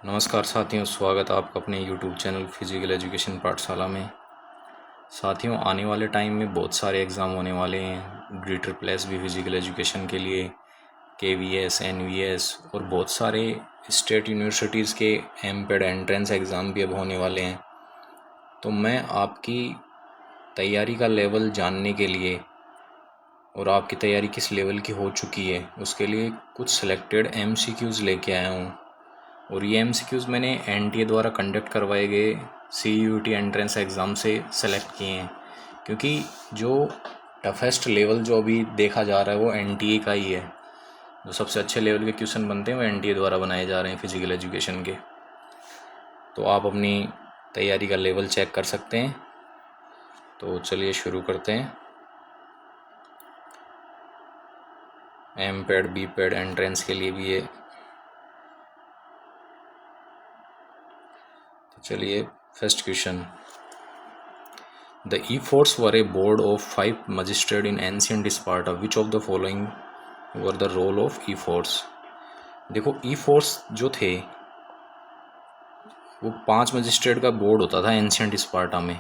नमस्कार साथियों, स्वागत है आपका अपने YouTube चैनल फिजिकल एजुकेशन पाठशाला में। साथियों, आने वाले टाइम में बहुत सारे एग्ज़ाम होने वाले हैं। GREE भी फिजिकल एजुकेशन के लिए, KVS, NVS और बहुत सारे स्टेट यूनिवर्सिटीज़ के MPED एंट्रेंस एग्ज़ाम भी अब होने वाले हैं। तो मैं आपकी तैयारी का लेवल जानने के लिए और आपकी तैयारी किस लेवल की हो चुकी है उसके लिए कुछ सिलेक्टेड MCQs लेके आया हूँ। और ये MCQs मैंने NTA द्वारा कंडक्ट करवाए गए CUET एंट्रेंस एग्ज़ाम से सेलेक्ट किए हैं, क्योंकि जो टफेस्ट लेवल जो अभी देखा जा रहा है वो NTA का ही है। जो सबसे अच्छे लेवल के क्वेश्चन बनते हैं वो NTA द्वारा बनाए जा रहे हैं फिजिकल एजुकेशन के। तो आप अपनी तैयारी का लेवल चेक कर सकते हैं। तो चलिए शुरू करते हैं। MPED BPED एंट्रेंस के लिए भी ये। तो चलिए, first question. The E-Forts were a board of 5 magistrates in ancient Sparta. Which of the following were the role of E-Forts? देखो, E-Forts जो थे वो 5 मजिस्ट्रेट का बोर्ड होता था एंशियंट स्पार्टा में।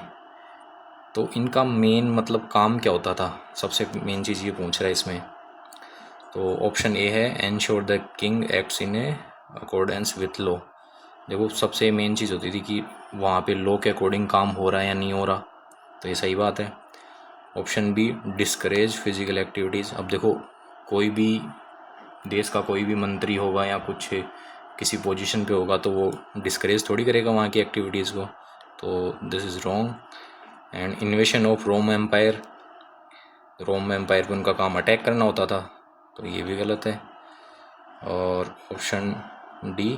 तो इनका मेन मतलब काम क्या होता था, सबसे मेन चीज़ ये पूछ रहा है इसमें। तो ऑप्शन ए है ensure the king acts in A accordance with law. देखो, सबसे मेन चीज़ होती थी कि वहाँ पे लॉ के अकॉर्डिंग काम हो रहा है या नहीं हो रहा। तो ये सही बात है। Option B discourage physical activities. अब देखो, कोई भी देश का कोई भी मंत्री होगा या कुछ किसी पोजीशन पे होगा तो वो डिस्करेज थोड़ी करेगा वहाँ की एक्टिविटीज़ को। तो this is wrong. And invasion of Rome empire. Rome empire पे उनका काम अटैक करना होता था, तो ये भी गलत है। और option D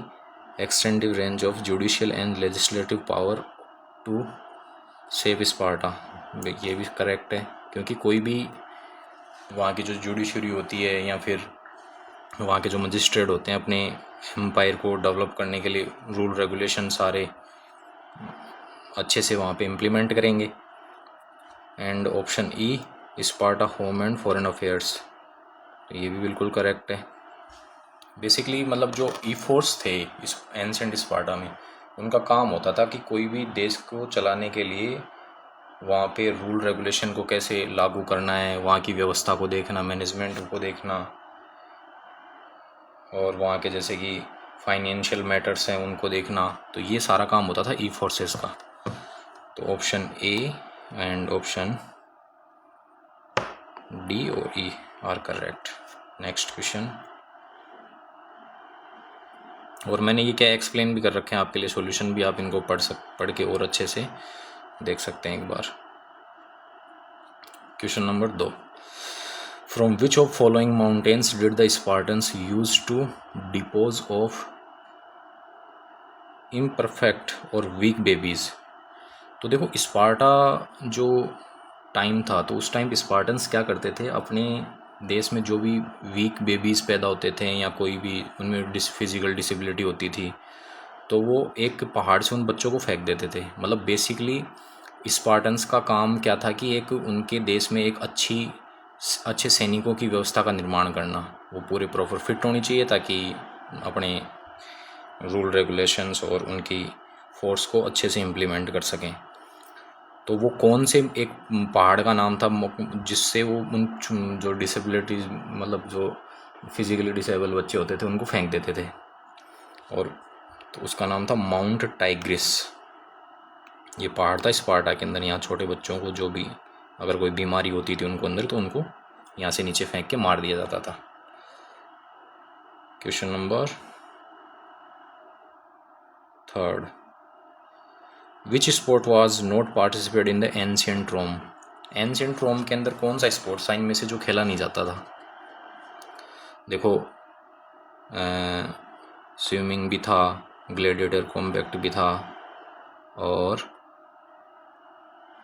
extensive range of judicial and legislative power to save Sparta, ये भी करेक्ट है। क्योंकि कोई भी वहाँ की जो जुडिशरी होती है या फिर वहाँ के जो मजिस्ट्रेट होते हैं अपने एम्पायर को डेवलप करने के लिए रूल रेगुलेशन सारे अच्छे से वहाँ पे इम्प्लीमेंट करेंगे। And option E Sparta home and foreign affairs, ये भी बिल्कुल करेक्ट है। बेसिकली मतलब जो E-Forts थे इस एंशिएंट स्पार्टा में, उनका काम होता था कि कोई भी देश को चलाने के लिए वहाँ पे रूल रेगुलेशन को कैसे लागू करना है, वहाँ की व्यवस्था को देखना, मैनेजमेंट को देखना, और वहाँ के जैसे कि फाइनेंशियल मैटर्स हैं उनको देखना। तो ये सारा काम होता था E-Forces का। तो option A and option D और E are correct. Next question. और मैंने ये क्या एक्सप्लेन भी कर रखे हैं आपके लिए, सॉल्यूशन भी आप इनको पढ़ के और अच्छे से देख सकते हैं एक बार। Question number 2। From which of following mountains did the Spartans use to dispose of imperfect और weak babies? तो देखो, स्पार्टा जो टाइम था तो उस टाइम स्पार्टन्स क्या करते थे, अपने देश में जो भी वीक बेबीज़ पैदा होते थे या कोई भी उनमें फिजिकल डिसेबिलिटी होती थी तो वो एक पहाड़ से उन बच्चों को फेंक देते थे। मतलब बेसिकली स्पार्टन्स का काम क्या था कि एक उनके देश में एक अच्छे सैनिकों की व्यवस्था का निर्माण करना। वो पूरे प्रॉपर फिट होनी चाहिए ताकि अपने रूल रेगुलेशंस और उनकी फोर्स को अच्छे से इम्प्लीमेंट कर सकें। तो वो कौन से एक पहाड़ का नाम था जिससे वो उन जो डिसेबिलिटीज मतलब जो फिजिकली डिसेबल बच्चे होते थे उनको फेंक देते थे, और तो उसका नाम था माउंट टाइग्रिस। ये पहाड़ था स्पार्टा के अंदर। यहाँ छोटे बच्चों को जो भी अगर कोई बीमारी होती थी उनको अंदर, तो उनको यहाँ से नीचे फेंक के मार दिया जाता था। Question number 3। Which sport was not participate in the ancient Rome? Ancient Rome के अंदर कौन सा स्पोर्ट था इनमें से जो खेला नहीं जाता था? देखो, स्विमिंग भी था, ग्लैडिएटर कॉम्बैट भी था, और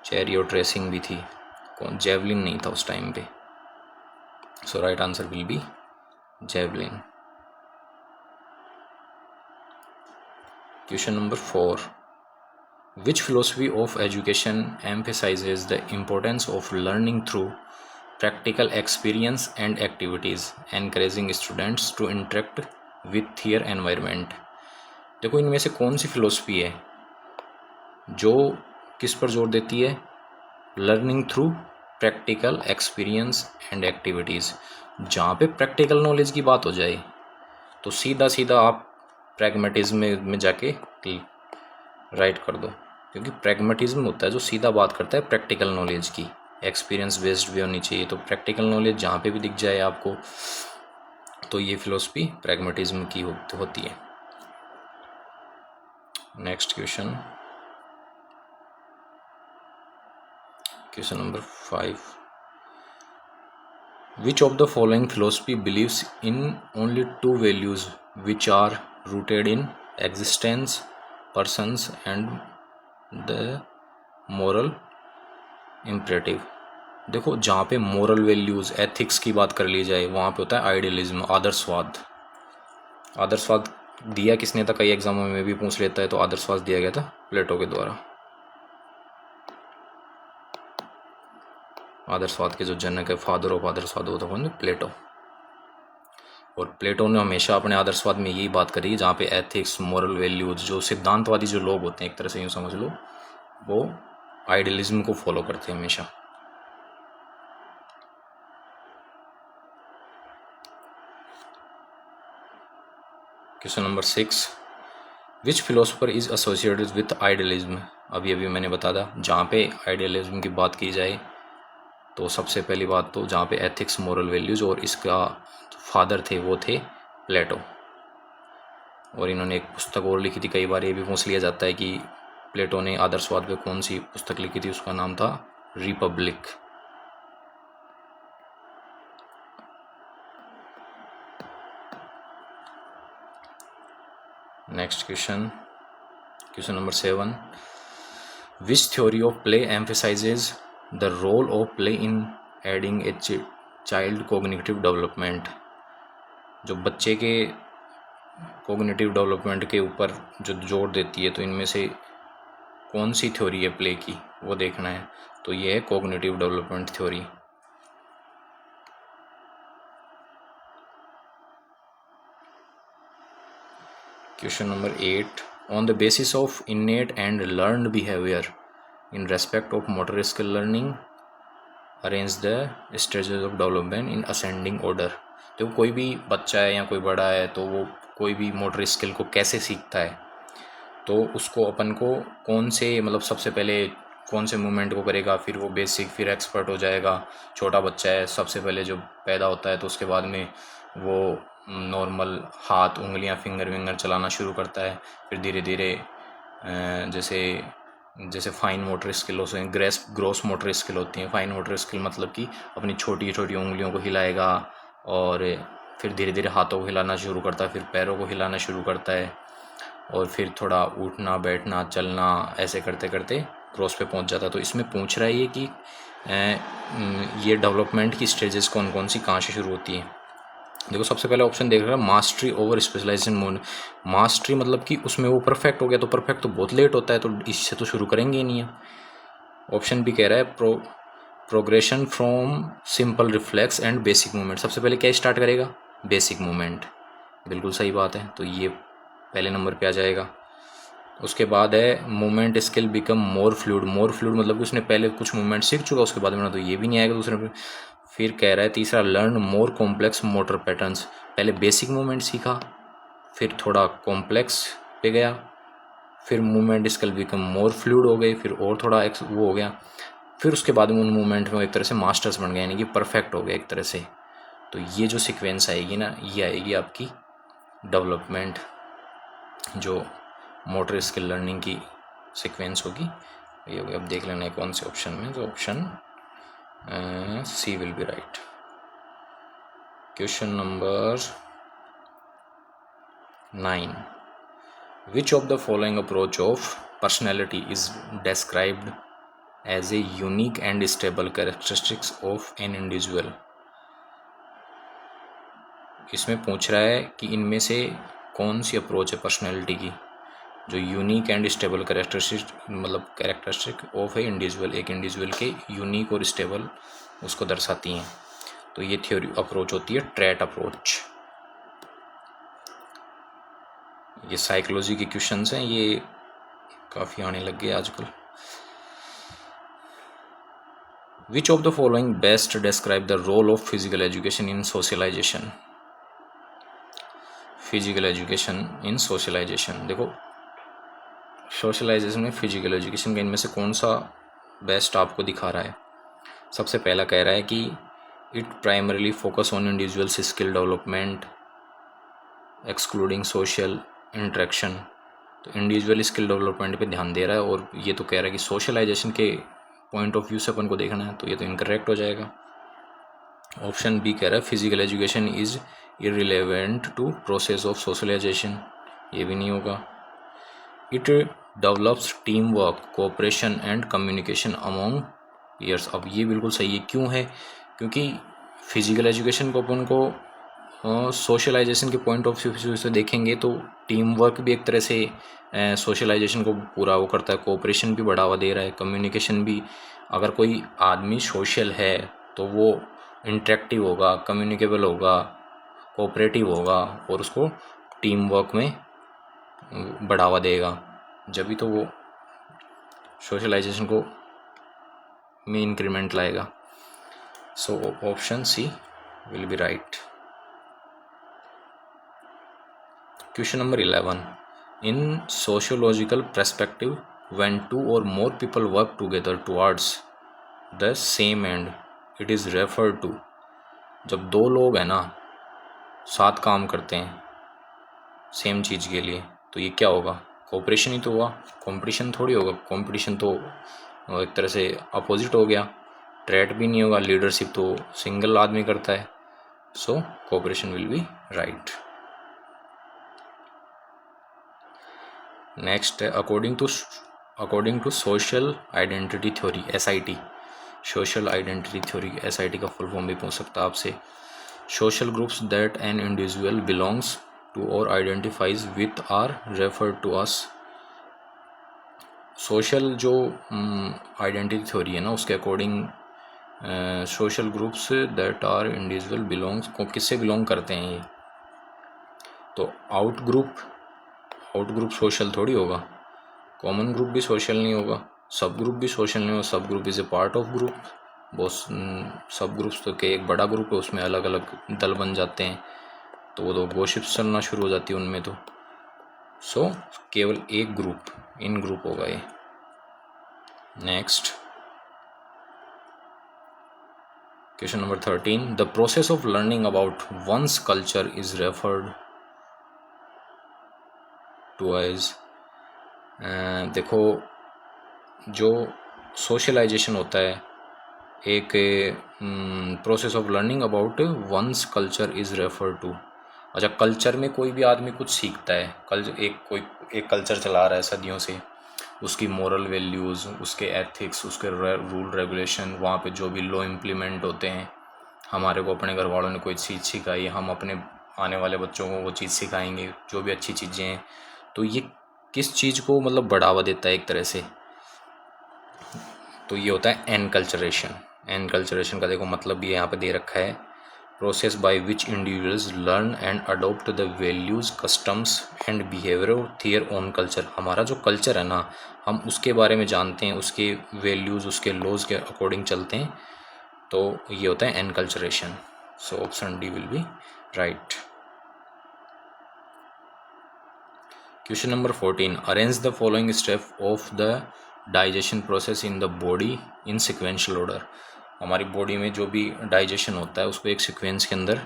चैरियट रेसिंग भी थी। जेवलिन नहीं था उस टाइम पे। So right answer will be javelin. Question number 4। Which philosophy of education emphasizes the importance of learning through practical experience and activities, encouraging students to interact with their environment? देखो इनमें से कौन सी philosophy है जो किस पर जोर देती है, learning through practical experience and activities. जहाँ पे प्रैक्टिकल नॉलेज की बात हो जाए तो सीधा सीधा आप प्रैग्मेटिज्म में जाके राइट कर दो, क्योंकि प्रैग्मेटिज्म होता है जो सीधा बात करता है प्रैक्टिकल नॉलेज की, एक्सपीरियंस बेस्ड भी होनी चाहिए। तो प्रैक्टिकल नॉलेज जहाँ पे भी दिख जाए आपको तो ये फिलोसफी प्रैग्मेटिज्म की होती है। Next question number 5, which of the following philosophy believes in only 2 values which are rooted in existence, persons and the moral imperative. देखो जहाँ पे मोरल वैल्यूज़ एथिक्स की बात कर ली जाए वहाँ पे होता है आइडियलिज्म, आदर्शवाद। आदर्शवाद दिया किसने था, कई एग्जामों में भी पूछ लेता है, तो आदर्शवाद दिया गया था प्लेटो के द्वारा। आदर्शवाद के जो जनक है, फादर ऑफ आदर्शवाद, वो था कौन, प्लेटो। और प्लेटो ने हमेशा अपने आदर्शवाद में यही बात करी जहाँ पे एथिक्स, मोरल वैल्यूज, जो सिद्धांतवादी जो लोग होते हैं एक तरह से यूँ समझ लो, वो आइडियलिज्म को फॉलो करते हैं हमेशा। Question number 6, which philosopher is associated with idealism. अभी अभी मैंने बताया जहाँ पे आइडियलिज्म की बात की जाए तो सबसे पहली बात तो जहाँ पे एथिक्स, मोरल वैल्यूज, और इसका फादर थे वो थे प्लेटो। और इन्होंने एक पुस्तक और लिखी थी, कई बार ये भी पूछ लिया जाता है कि प्लेटो ने आदर्शवाद पे कौन सी पुस्तक लिखी थी, उसका नाम था Republic. Next question number 7, which theory of play emphasizes the role of play in aiding a child cognitive development. जो बच्चे के कोग्निटिव डेवलपमेंट के ऊपर जो जोर देती है, तो इनमें से कौन सी थ्योरी है प्ले की, वो देखना है। तो ये है cognitive development theory. Question number 8, on the basis of इनेट and learned behaviour in respect of motor skill learning arrange the stages of development in ascending order. तो कोई भी बच्चा है या कोई बड़ा है तो वो कोई भी मोटर स्किल को कैसे सीखता है, तो उसको अपन को कौन से, मतलब सबसे पहले कौन से मूवमेंट को करेगा, फिर वो बेसिक, फिर एक्सपर्ट हो जाएगा। छोटा बच्चा है, सबसे पहले जो पैदा होता है तो उसके बाद में वो नॉर्मल हाथ, उंगलियां, फिंगर विंगर चलाना शुरू करता है। फिर धीरे धीरे जैसे फाइन मोटर स्किल होते हैं, ग्रॉस मोटर स्किल होती हैं। फाइन मोटर स्किल मतलब कि अपनी छोटी छोटी उंगलियों को हिलाएगा, और फिर धीरे धीरे हाथों को हिलाना शुरू करता है, फिर पैरों को हिलाना शुरू करता है, और फिर थोड़ा उठना, बैठना, चलना, ऐसे करते करते ग्रोस पे पहुंच जाता है। तो इसमें पूछ रहा है ये कि ये डेवलपमेंट की स्टेजेस कौन कौन सी कहाँ से शुरू होती है। देखो सबसे पहले ऑप्शन देख रहा है mastery over specialization mode. Mastery मतलब कि उसमें वो परफेक्ट हो गया, तो परफेक्ट तो बहुत लेट होता है, तो इससे तो शुरू करेंगे ही नहीं है। ऑप्शन भी कह रहा है progression from simple reflex and basic movement. सबसे पहले क्या स्टार्ट करेगा, बेसिक मूवमेंट। बिल्कुल सही बात है, तो ये पहले नंबर पे आ जाएगा। उसके बाद है movement skill become more fluid. More fluid मतलब कि उसने पहले कुछ मूवमेंट सीख चुका, उसके बाद में तो ये भी नहीं आएगा दूसरे पे। फिर कह रहा है तीसरा, learn more complex motor patterns. पहले बेसिक मूवमेंट सीखा, फिर थोड़ा कॉम्प्लेक्स पे गया, फिर movement skill become more fluid हो गई, फिर और थोड़ा वो हो गया, फिर उसके बाद में उन मूवमेंट में एक तरह से मास्टर्स बन गए, यानी कि परफेक्ट हो गए एक तरह से। तो ये जो सीक्वेंस आएगी ना, ये आएगी आपकी डेवलपमेंट, जो मोटर स्किल लर्निंग की सीक्वेंस होगी ये होगी। अब देख लेना है कौन से ऑप्शन में, तो option C will be right. Question number 9, which of the following approach of personality is described as a unique and stable characteristics of an individual. इसमें पूछ रहा है कि इनमें से कौन सी अप्रोच है पर्सनैलिटी की जो unique and stable characteristic of a individual, एक इंडिविजुअल के यूनिक और स्टेबल उसको दर्शाती हैं। तो ये थ्योरी अप्रोच होती है ट्रैट अप्रोच। ये साइकोलॉजी के क्वेश्चंस हैं, ये काफ़ी आने लग गए आजकल। Which of the following best describe the role of physical education in socialization. Physical education in socialization, देखो सोशलाइजेशन में फिजिकल एजुकेशन का इनमें से कौन सा बेस्ट आपको दिखा रहा है। सबसे पहला कह रहा है कि it primarily focus on individuals skill development excluding social interaction. तो इंडिविजुअल स्किल डेवलपमेंट पे ध्यान दे रहा है, और ये तो कह रहा है कि सोशलाइजेशन के पॉइंट ऑफ व्यू से अपन को देखना है, तो ये तो इनकरेक्ट हो जाएगा। ऑप्शन बी कह रहा है physical education is irrelevant to process of socialization, ये भी नहीं होगा। It develops team work cooperation and communication among peers, अब ये बिल्कुल सही है। क्यों है? क्योंकि फिजिकल एजुकेशन को अपन को सोशलाइजेशन के पॉइंट ऑफ व्यू से देखेंगे तो टीम वर्क भी एक तरह से सोशलाइजेशन को पूरा वो करता है, कोऑपरेशन भी बढ़ावा दे रहा है, कम्युनिकेशन भी। अगर कोई आदमी सोशल है तो वो इंटरेक्टिव होगा, कम्युनिकेबल होगा, कोऑपरेटिव होगा, और उसको टीम वर्क में बढ़ावा देगा, जब भी तो वो सोशलाइजेशन को में इंक्रीमेंट लाएगा। So option C will be right. Question number 11. In sociological perspective, when two or more people work together towards the same end, it is referred to। जब दो लोग हैं ना साथ काम करते हैं सेम चीज़ के लिए, तो ये क्या होगा? कोऑपरेशन ही तो हुआ, कंपटीशन थोड़ी होगा। कंपटीशन तो एक तरह से अपोजिट हो गया, ट्रेड भी नहीं होगा, लीडरशिप तो सिंगल आदमी करता है। So cooperation will be right. Next है according to social identity theory, SIT, social identity theory, SIT का फुल फॉर्म भी पूछ सकता है आपसे। Social groups that an individual belongs to और identifies with are referred to as. Social जो identity theory है ना, उसके according social groups that are individual belongs को किससे बिलोंग करते हैं ये? तो आउट ग्रुप सोशल थोड़ी होगा, कॉमन ग्रुप भी सोशल नहीं होगा, सब ग्रुप भी सोशल नहीं होगा। सब group is a part of group. बहुत सब ग्रुप्स तो के एक बड़ा ग्रुप है, उसमें अलग अलग दल बन जाते हैं, तो वो तो गॉसिप्स चलना शुरू हो जाती है उनमें। तो सो केवल एक ग्रुप, इन ग्रुप होगा ये। Next question number 13. The process of learning about one's culture is referred to as. देखो जो सोशलाइजेशन होता है, एक process of learning about one's culture is referred to. अच्छा, कल्चर में कोई भी आदमी कुछ सीखता है, एक कल्चर चला रहा है सदियों से, उसकी मॉरल वैल्यूज़, उसके एथिक्स, उसके रूल रेगुलेशन, वहाँ पे जो भी लॉ इम्प्लीमेंट होते हैं, हमारे को अपने घर वालों ने कोई चीज़ सिखाई, हम अपने आने वाले बच्चों को वो चीज़ सिखाएंगे, जो भी अच्छी चीज़ें हैं। तो ये किस चीज़ को मतलब बढ़ावा देता है एक तरह से? तो ये होता है एनकल्चरेशन। एनकल्चरेशन का देखो मतलब भी यहाँ पे दे रखा है, process by which individuals learn and adopt the values, customs and behaviour of their own culture. हमारा जो कल्चर है ना, हम उसके बारे में जानते हैं, उसके वैल्यूज़, उसके लॉज के अकॉर्डिंग चलते हैं, तो ये होता है enculturation. So option D will be right. Question number 14. Arrange the following step of the digestion process in the body in sequential order. हमारी बॉडी में जो भी डाइजेशन होता है उसको एक सीक्वेंस के अंदर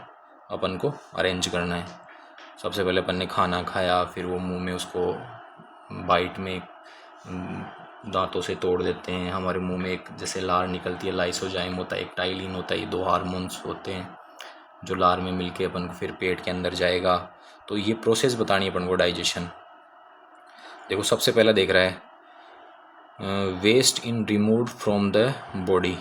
अपन को अरेंज करना है। सबसे पहले अपन ने खाना खाया, फिर वो मुंह में उसको बाइट में दांतों से तोड़ देते हैं, हमारे मुंह में एक जैसे लार निकलती है, लाइसोजाइम होता है, एक टाइलिन होता है, ये दो हार्मोन्स होते हैं जो लार में मिलके अपन को फिर पेट के अंदर जाएगा। तो ये प्रोसेस बतानी है अपन को डाइजेशन। देखो सबसे पहला देख रहा है waste in removed from the body.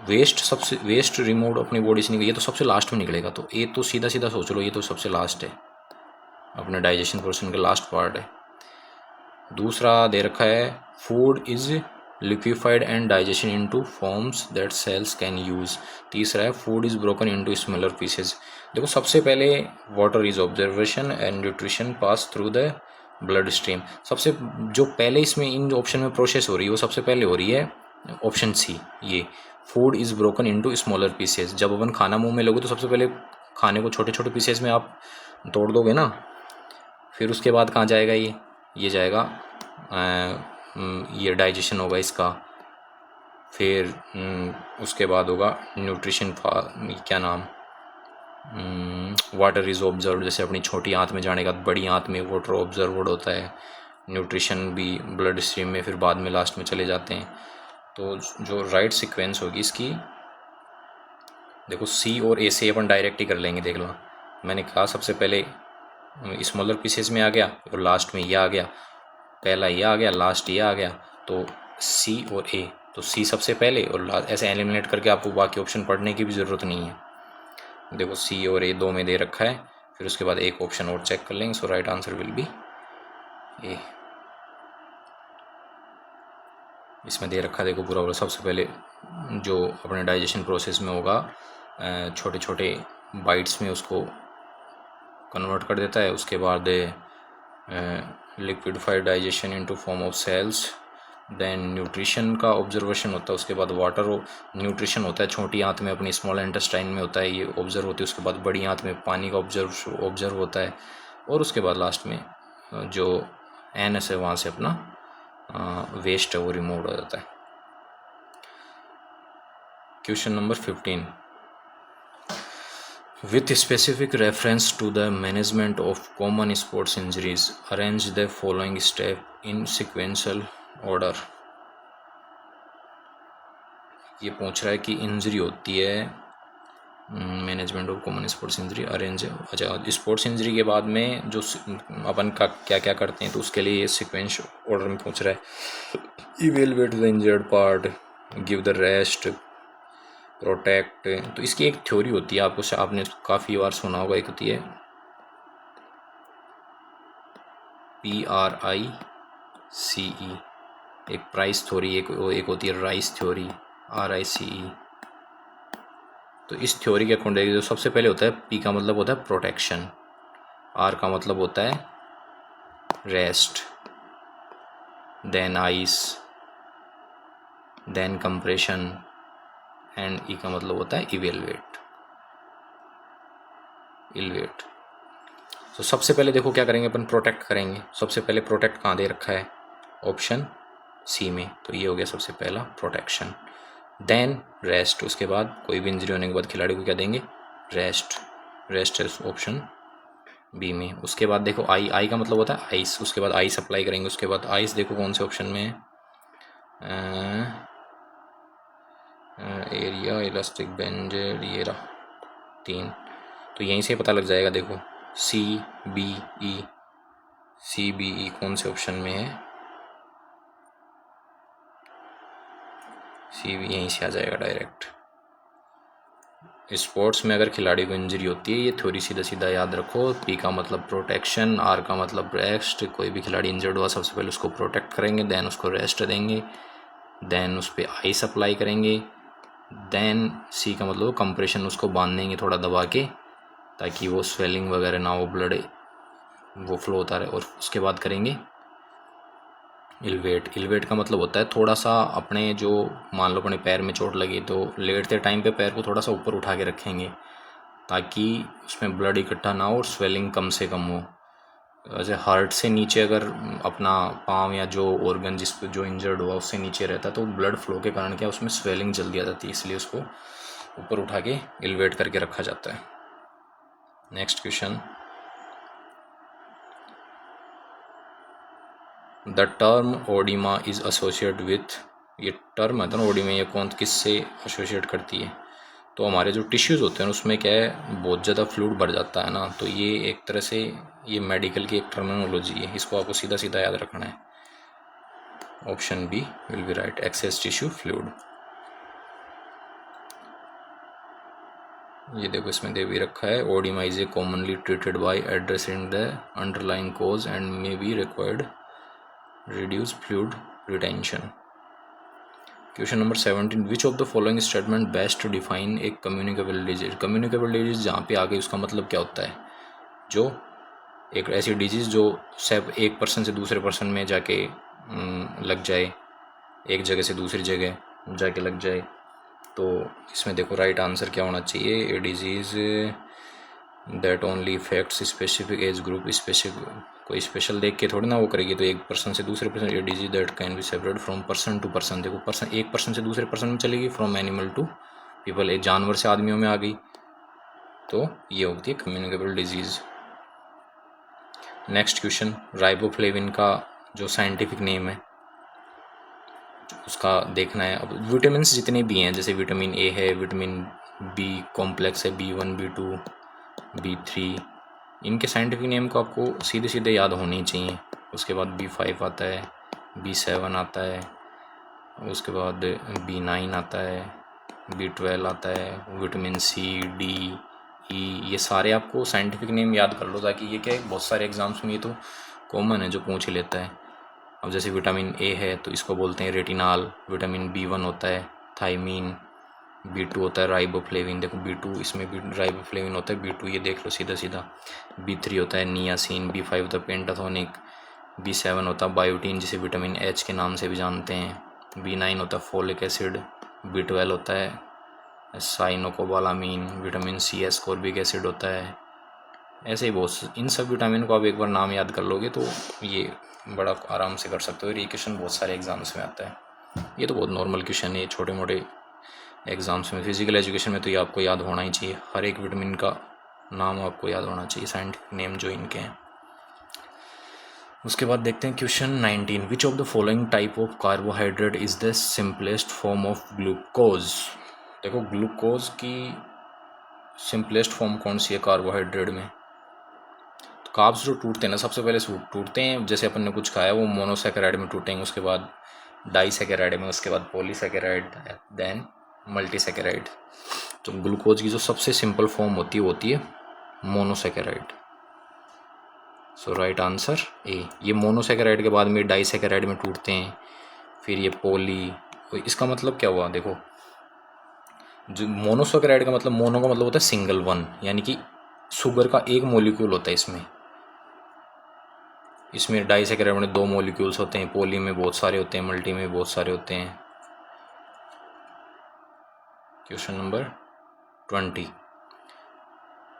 Waste removed अपनी बॉडी से निकले, ये तो सबसे लास्ट में निकलेगा। तो ये तो सीधा सीधा सोच लो, ये तो सबसे लास्ट है, अपने डाइजेशन प्रोसेस का लास्ट पार्ट है। दूसरा दे रखा है food is liquefied and digestion into forms that cells can use. तीसरा है food is broken into smaller pieces. देखो सबसे पहले water is observation and nutrition pass through the blood stream. सबसे जो पहले इसमें इन ऑप्शन में प्रोसेस हो रही है वो सबसे पहले हो रही है ऑप्शन सी, ये food is broken into smaller pieces. जब अपन खाना मुंह में लोगे तो सबसे पहले खाने को छोटे छोटे पीसेस में आप तोड़ दोगे ना, फिर उसके बाद कहाँ जाएगा ये जाएगा ये डाइजेशन होगा इसका, फिर उसके बाद होगा न्यूट्रिशन, क्या नाम, वाटर इज़ ऑब्जर्व, जैसे अपनी छोटी आंत में जाने का बड़ी आंत में वाटर ऑब्जर्व होता है, न्यूट्रिशन भी ब्लड स्ट्रीम में फिर बाद में लास्ट में चले जाते हैं। तो जो राइट सीक्वेंस होगी इसकी, देखो सी और ए से अपन डायरेक्ट ही कर लेंगे। देख लो मैंने कहा सबसे पहले स्मॉलर पीसेस में आ गया और लास्ट में ये आ गया, पहला ये आ गया लास्ट ये आ गया, तो सी और ए, तो सी सबसे पहले और ऐसे एलिमिनेट करके आपको बाकी ऑप्शन पढ़ने की भी ज़रूरत नहीं है। देखो सी और ए दो में दे रखा है, फिर उसके बाद एक ऑप्शन और चेक कर लेंगे। सो राइट आंसर विल बी ए। इसमें दे रखा देखो पूरा पूरा, सबसे पहले जो अपने डाइजेशन प्रोसेस में होगा छोटे छोटे बाइट्स में उसको कन्वर्ट कर देता है, उसके बाद liquidified digestion into form of cells, then nutrition का ऑब्जर्वेशन होता है, उसके बाद वाटर न्यूट्रिशन होता है छोटी आंत में अपनी स्मॉल इंटेस्टाइन में होता है, ये ऑब्जर्व होती है, उसके बाद बड़ी आंत में पानी का ऑब्जर्व होता है, और उसके बाद लास्ट में जो एनएस है वहाँ से अपना वेस्ट है वो रिमूव हो जाता है। Question number 15, with specific reference to the management of common sports injuries, arrange the following step in sequential order। ये पूछ रहा है कि इंजरी होती है, management of common sports injury, arrange. अच्छा, स्पोर्ट्स इंजरी के बाद में जो अपन का क्या क्या करते हैं, तो उसके लिए ये सीक्वेंस ऑर्डर में पूछ रहा है। Evaluate the injured part, give the rest, protect. तो इसकी एक थ्योरी होती है, आपने काफ़ी बार सुना होगा, एक होती है PRICE, एक प्राइस थ्योरी, एक होती है राइस थ्योरी, RICE। तो इस थ्योरी के अकॉर्डिंग जो सबसे पहले होता है, P का मतलब होता है प्रोटेक्शन, R का मतलब होता है rest, then ice, then compression, and E का मतलब होता है इवेलुएट। तो सबसे पहले देखो क्या करेंगे अपन, प्रोटेक्ट करेंगे। सबसे पहले प्रोटेक्ट कहाँ दे रखा है, ऑप्शन सी में, तो ये हो गया सबसे पहला प्रोटेक्शन। देन रेस्ट, उसके बाद कोई भी इंजरी होने के बाद खिलाड़ी को क्या देंगे, रेस्ट है ऑप्शन बी में। उसके बाद देखो आई का मतलब होता है आइस, उसके बाद आइस अप्लाई करेंगे। उसके बाद आइस देखो कौन से ऑप्शन में है, एरिया, इलास्टिक बेंडेड, ये रहा 3, तो यहीं से पता लग जाएगा। देखो CBE कौन से ऑप्शन में है, CB यहीं से आ जाएगा डायरेक्ट। स्पोर्ट्स में अगर खिलाड़ी को इंजरी होती है, ये थ्योरी सीधा सीधा याद रखो। P का मतलब प्रोटेक्शन, R का मतलब रेस्ट। कोई भी खिलाड़ी इंजर्ड हुआ सबसे पहले उसको प्रोटेक्ट करेंगे, देन उसको रेस्ट देंगे, देन उस पर आइस अप्लाई करेंगे, देन C का मतलब कंप्रेशन, उसको बांध देंगे थोड़ा दबा के ताकि वो स्वेलिंग वगैरह ना हो, ब्लड वो फ्लो होता रहे, और उसके बाद करेंगे इलवेट का मतलब होता है थोड़ा सा अपने, जो मान लो अपने पैर में चोट लगी तो लेटते टाइम पे पैर को थोड़ा सा ऊपर उठा के रखेंगे ताकि उसमें ब्लड इकट्ठा ना हो और स्वेलिंग कम से कम हो। वैसे हार्ट से नीचे अगर अपना पाँव या जो ऑर्गन जो इंजर्ड हुआ उससे नीचे रहता है तो ब्लड फ्लो के कारण क्या उसमें स्वेलिंग जल्दी आ जाती है, इसलिए उसको ऊपर उठा के इलवेट करके रखा जाता है। Next question, the term oedema is associate with, ये टर्म है ना ओडिमा, ये कौन किससे एसोसिएट करती है, तो हमारे जो टिश्यूज़ होते हैं उसमें क्या है बहुत ज़्यादा फ्लूइड भर जाता है ना, तो ये एक तरह से ये मेडिकल की एक टर्मिनोलॉजी है, इसको आपको सीधा सीधा याद रखना है। Option B will be right, excess tissue fluid. ये देखो इसमें दे भी रखा है, oedema is a commonly treated by addressing the underlying cause and may be required reduce fluid retention. Question number 17, which of the following statement best define a communicable disease. Communicable disease जहाँ पे आ गई उसका मतलब क्या होता है, जो एक ऐसी डिजीज़ जो सब एक पर्सन से दूसरे पर्सन में जाके लग जाए, एक जगह से दूसरी जगह जाके लग जाए। तो इसमें देखो राइट आंसर क्या होना चाहिए, ए disease that only effects specific age group. Specific कोई स्पेशल देख के थोड़ी ना वो करेगी, तो एक पर्सन से दूसरे person. A disease that can be separate from person to person. देखो पर्सन एक पर्सन से दूसरे पर्सन में चलेगी, फ्रॉम एनिमल टू पीपल, एक जानवर से आदमियों में आ गई, तो ये होती है communicable disease. Next question, riboflavin का जो साइंटिफिक नेम है उसका देखना है। अब विटामिन जितने भी हैं, जैसे विटामिन ए है, विटामिन बी कॉम्प्लेक्स है, B1 B2 B3, इनके साइंटिफिक नेम को आपको सीधे सीधे याद होनी चाहिए। उसके बाद B5 आता है, B7 आता है, उसके बाद B9 आता है, B12 आता है, विटामिन C D E, ये सारे आपको साइंटिफिक नेम याद कर लो, ताकि ये क्या है बहुत सारे एग्जाम्स में ये तो कॉमन है जो पूछ ही लेता है। अब जैसे विटामिन ए है तो इसको बोलते हैं रेटिनाल, विटामिन B1 होता है थायमीन, B2 होता है राइबोफ्लेविन। देखो B2 इसमें भी राइबोफ्लेविन होता है, B2 ये देख लो सीधा सीधा। B3 होता है नियासिन, B5 होता है पेंटाथोनिक, B7 होता है बायोटीन जिसे विटामिन H के नाम से भी जानते हैं, B9 होता है फोलिक एसिड, B12 होता है साइनोकोबालामीन, विटामिन C एस्कॉर्बिक एसिड होता है। ऐसे ही बहुत इन सब विटामिन को आप एक बार नाम याद कर लोगे तो ये बड़ा आराम से कर सकते हो। ये क्वेश्चन बहुत सारे एग्जाम्स में आता है, ये तो बहुत नॉर्मल क्वेश्चन है, छोटे मोटे एग्जाम्स में। फिजिकल एजुकेशन में तो ये आपको याद होना ही चाहिए, हर एक विटामिन का नाम आपको याद होना चाहिए, साइंटिफिक नेम जो इनके हैं। उसके बाद देखते हैं question 19, which of the following type of carbohydrate is the simplest form of glucose. देखो ग्लूकोज की सिंपलेस्ट फॉर्म कौन सी है कार्बोहाइड्रेट में। तो कार्ब्स जो टूटते हैं ना, सबसे पहले टूटते हैं जैसे अपन ने कुछ खाया वो मोनोसैकेराइड में टूटेंगे, उसके बाद डाइसैकेराइड में, उसके बाद पॉलीसैकेराइड, देन मल्टीसैकेराइड। तो ग्लूकोज की जो सबसे सिंपल फॉर्म होती है monosaccharide. So right answer A. ये मोनोसैकेराइड के बाद में डाइसैकेराइड में टूटते हैं, फिर ये पॉली। इसका मतलब क्या हुआ, देखो जो मोनोसैकेराइड का मतलब, मोनो का मतलब होता है सिंगल वन, यानी कि शुगर का एक मॉलिक्यूल होता है इसमें डाइसैकेराइड में 2 मॉलिक्यूल्स होते हैं, पॉली में बहुत सारे होते हैं, मल्टी में बहुत सारे होते हैं। Question number 20,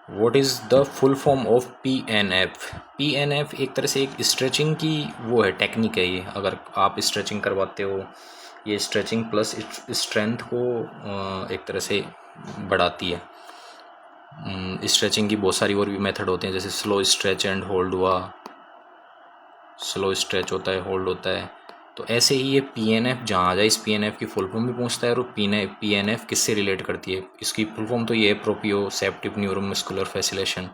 what is the full form of PNF। PNF एक तरह से एक स्ट्रेचिंग की वो है, टेक्निक है ये। अगर आप स्ट्रेचिंग करवाते हो, ये स्ट्रेचिंग प्लस स्ट्रेंथ को एक तरह से बढ़ाती है। स्ट्रेचिंग की बहुत सारी और भी मेथड होते हैं, जैसे स्लो स्ट्रेच एंड होल्ड हुआ, स्लो स्ट्रेच होता है, होल्ड होता है। तो ऐसे ही ये PNF जहाँ आ जाए, इस PNF की फुल फॉर्म भी पूछता है, और PNF किससे रिलेट करती है। इसकी फुल फॉर्म तो ये है प्रोपियोसेप्टिव न्यूरोमस्कुलर फैसिलेशन,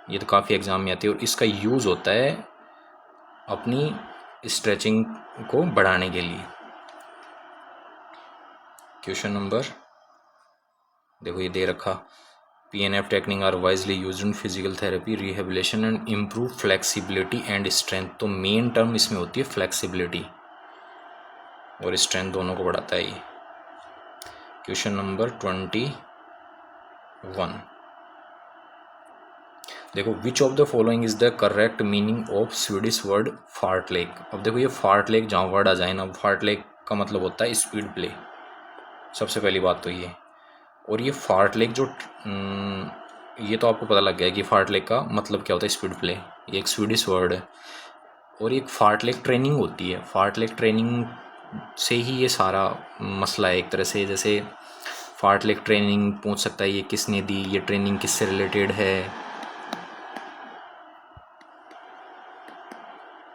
ये तो काफ़ी एग्जाम में आती है, और इसका यूज़ होता है अपनी स्ट्रेचिंग को बढ़ाने के लिए। क्वेश्चन नंबर देखो ये दे रखा, PNF technique are widely used in physical therapy, rehabilitation and improve flexibility and strength. तो मेन टर्म इसमें होती है फ्लेक्सिबिलिटी और स्ट्रेंथ, दोनों को बढ़ाता है ये। क्वेश्चन नंबर 21, देखो which of the following is the correct meaning of Swedish word fartlek. अब देखो ये फार्ट लेक जहाँ वर्ड आ जाए ना, फार्ट लेक का मतलब होता है स्पीड प्ले, सबसे पहली बात तो ये। और ये फार्ट लेक जो ये तो आपको पता लग गया कि फार्ट लेक का मतलब क्या होता है, स्पीड प्ले, ये एक स्वीडिश वर्ड है। और एक फार्ट लेक ट्रेनिंग होती है, फार्ट लेक ट्रेनिंग से ही ये सारा मसला है एक तरह से। जैसे फार्ट लेक ट्रेनिंग पूछ सकता है ये किसने दी, ये ट्रेनिंग किससे रिलेटेड है।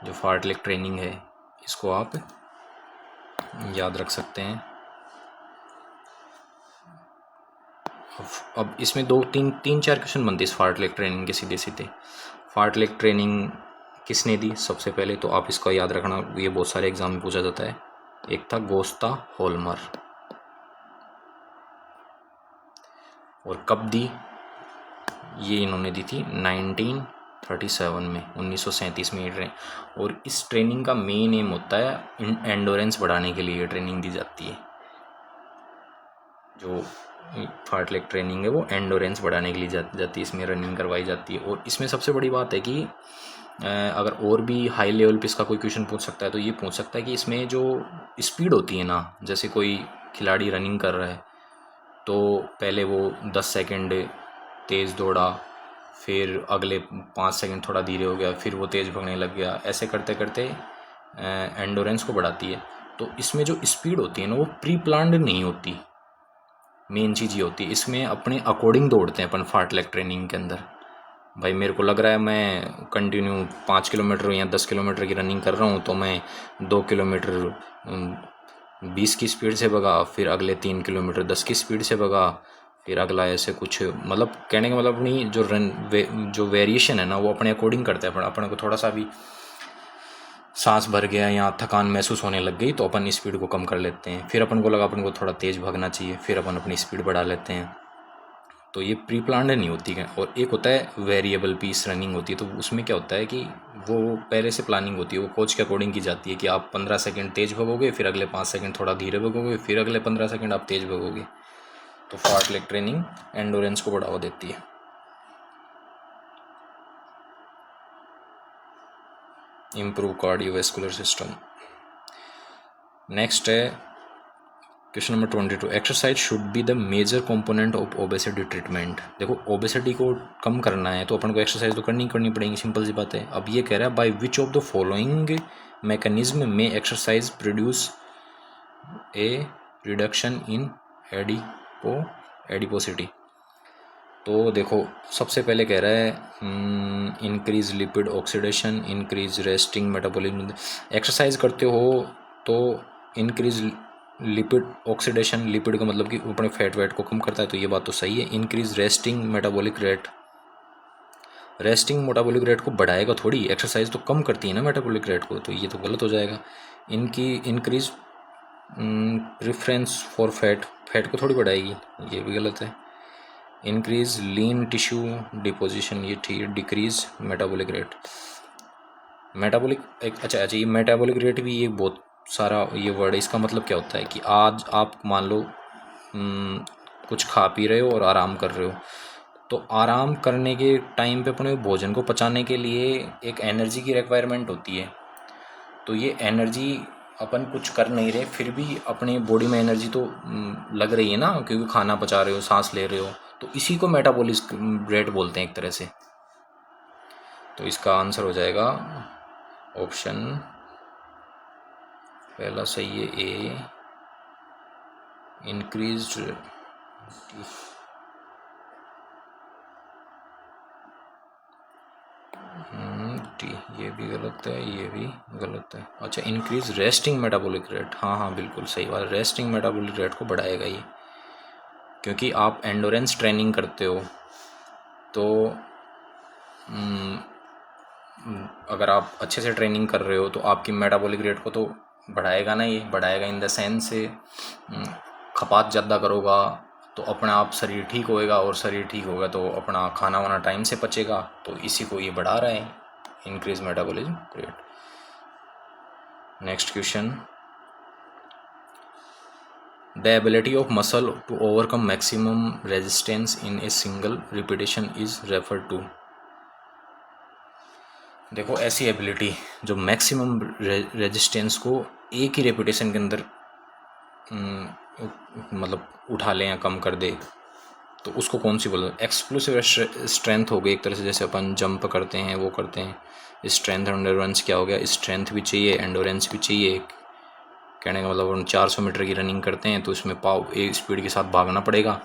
जो फार्ट लेक ट्रेनिंग है इसको आप याद रख सकते हैं। अब इसमें 3-4 क्वेश्चन बनते हैं इस फार्ट लेक ट्रेनिंग के सीधे सीधे। फार्ट लेक ट्रेनिंग किसने दी, सबसे पहले तो आप इसका याद रखना, ये बहुत सारे एग्जाम में पूछा जाता है। एक था गोस्ता होल्मर। और कब दी, ये इन्होंने दी थी 19 37 में 1937 में ये और इस ट्रेनिंग का मेन एम होता है एंडोरेंस बढ़ाने के लिए ट्रेनिंग दी जाती है। जो फार्टलेग ट्रेनिंग है वो एंडोरेंस बढ़ाने के लिए जाती है, इसमें रनिंग करवाई जाती है। और इसमें सबसे बड़ी बात है कि अगर और भी हाई लेवल पे इसका कोई क्वेश्चन पूछ सकता है तो ये पूछ सकता है कि इसमें जो स्पीड होती है ना, जैसे कोई खिलाड़ी रनिंग कर रहा है तो पहले वो 10 सेकंड तेज़ दौड़ा, फिर अगले 5 सेकंड थोड़ा धीरे हो गया, फिर वो तेज़ भागने लग गया, ऐसे करते करते एंडोरेंस को बढ़ाती है। तो इसमें जो स्पीड होती है ना वो प्री प्लान्ड नहीं होती, मेन चीज़ ये होती है। इसमें अपने अकॉर्डिंग दौड़ते हैं अपन फार्टलेग ट्रेनिंग के अंदर। भाई मेरे को लग रहा है मैं कंटिन्यू 5 किलोमीटर या 10 किलोमीटर की रनिंग कर रहा हूँ तो मैं 2 किलोमीटर 20 की स्पीड से भगा, फिर अगले 3 किलोमीटर 10 की स्पीड से भगा, फिर अगला ऐसे कुछ, मतलब कहने का मतलब अपनी जो वेरिएशन है ना वो अपने अकॉर्डिंग करते हैं। अपने को थोड़ा सा भी सांस भर गया या थकान महसूस होने लग गई तो अपन स्पीड को कम कर लेते हैं, फिर अपन को लगा अपन को थोड़ा तेज़ भागना चाहिए, फिर अपन अपनी स्पीड बढ़ा लेते हैं। तो ये प्री प्लान्ड नहीं होती है। और एक होता है वेरिएबल पीस रनिंग होती है, तो उसमें क्या होता है कि वो पहले से प्लानिंग होती है, वो कोच के अकॉर्डिंग की जाती है कि आप 15 सेकंड तेज़ भगोगे, फिर अगले 5 सेकंड थोड़ा धीरे भगोगे, फिर अगले 15 सेकंड आप तेज़ भगोगे। तो फार्टलेग ट्रेनिंग एंडोरेंस को बढ़ावा देती है। Improve cardiovascular system. नेक्स्ट है question number 22, exercise should be the major component of obesity treatment. देखो ओबेसिटी को कम करना है तो अपन को एक्सरसाइज तो करनी पड़ेगी, सिंपल सी बात है। अब ये कह रहा है by which of the following mechanism में exercise produce a reduction in adiposity. तो देखो सबसे पहले कह रहा है increase lipid oxidation, increase resting metabolism. Exercise करते हो तो इंक्रीज लिपिड ऑक्सीडेशन, लिपिड का मतलब कि अपने फैट वेट को कम करता है, तो ये बात तो सही है। Increase resting metabolic rate, resting metabolic rate को बढ़ाएगा थोड़ी, एक्सरसाइज तो कम करती है ना मेटाबॉलिक रेट को, तो ये तो गलत हो जाएगा। इनकी increase preference for fat, fat को थोड़ी बढ़ाएगी, ये भी गलत है। इंक्रीज लीन टिश्यू डिपोजिशन, ये ठीक। डिक्रीज मेटाबॉलिक रेट, मेटाबॉलिक अच्छा ये मेटाबॉलिक रेट भी ये बहुत सारा ये वर्ड है। इसका मतलब क्या होता है कि आज आप मान लो कुछ खा पी रहे हो और आराम कर रहे हो, तो आराम करने के टाइम पे अपने भोजन को पचाने के लिए एक एनर्जी की रिक्वायरमेंट होती है। तो ये एनर्जी अपन कुछ कर नहीं रहे फिर भी अपने बॉडी में एनर्जी तो लग रही है ना, क्योंकि खाना पचा रहे हो, सांस ले रहे हो, तो इसी को मेटाबॉलिक रेट बोलते हैं एक तरह से। तो इसका आंसर हो जाएगा ऑप्शन पहला सही है, ए इंक्रीज्ड। ये भी गलत है, ये भी गलत है। अच्छा इंक्रीज रेस्टिंग मेटाबॉलिक रेट, हाँ बिल्कुल सही बात, रेस्टिंग मेटाबॉलिक रेट को बढ़ाएगा ये, क्योंकि आप एंडोरेंस ट्रेनिंग करते हो तो अगर आप अच्छे से ट्रेनिंग कर रहे हो तो आपकी मेटाबॉलिक रेट को तो बढ़ाएगा ना, ये बढ़ाएगा इन द सेंस से खपात ज़्यादा करोगा तो अपना आप शरीर ठीक होएगा, और शरीर ठीक होगा तो अपना खाना वाना टाइम से पचेगा, तो इसी को ये बढ़ा रहा है, increase metabolism rate. Next question, the ability of muscle to overcome maximum resistance in a single repetition is refer to. देखो ऐसी एबिलिटी जो मैक्सिमम रेजिस्टेंस को एक ही रेपिटेशन के अंदर मतलब उठा ले या कम कर दे, तो उसको कौन सी बोलते हैं? एक्सप्लोसिव स्ट्रेंथ हो गई एक तरह से, जैसे अपन जंप करते हैं वो करते हैं। स्ट्रेंथ एंडोरेंस क्या हो गया, स्ट्रेंथ भी चाहिए एंडोरेंस भी चाहिए। कहने का मतलब हम 400 मीटर की रनिंग करते हैं तो इसमें पाव एक स्पीड के साथ भागना पड़ेगा,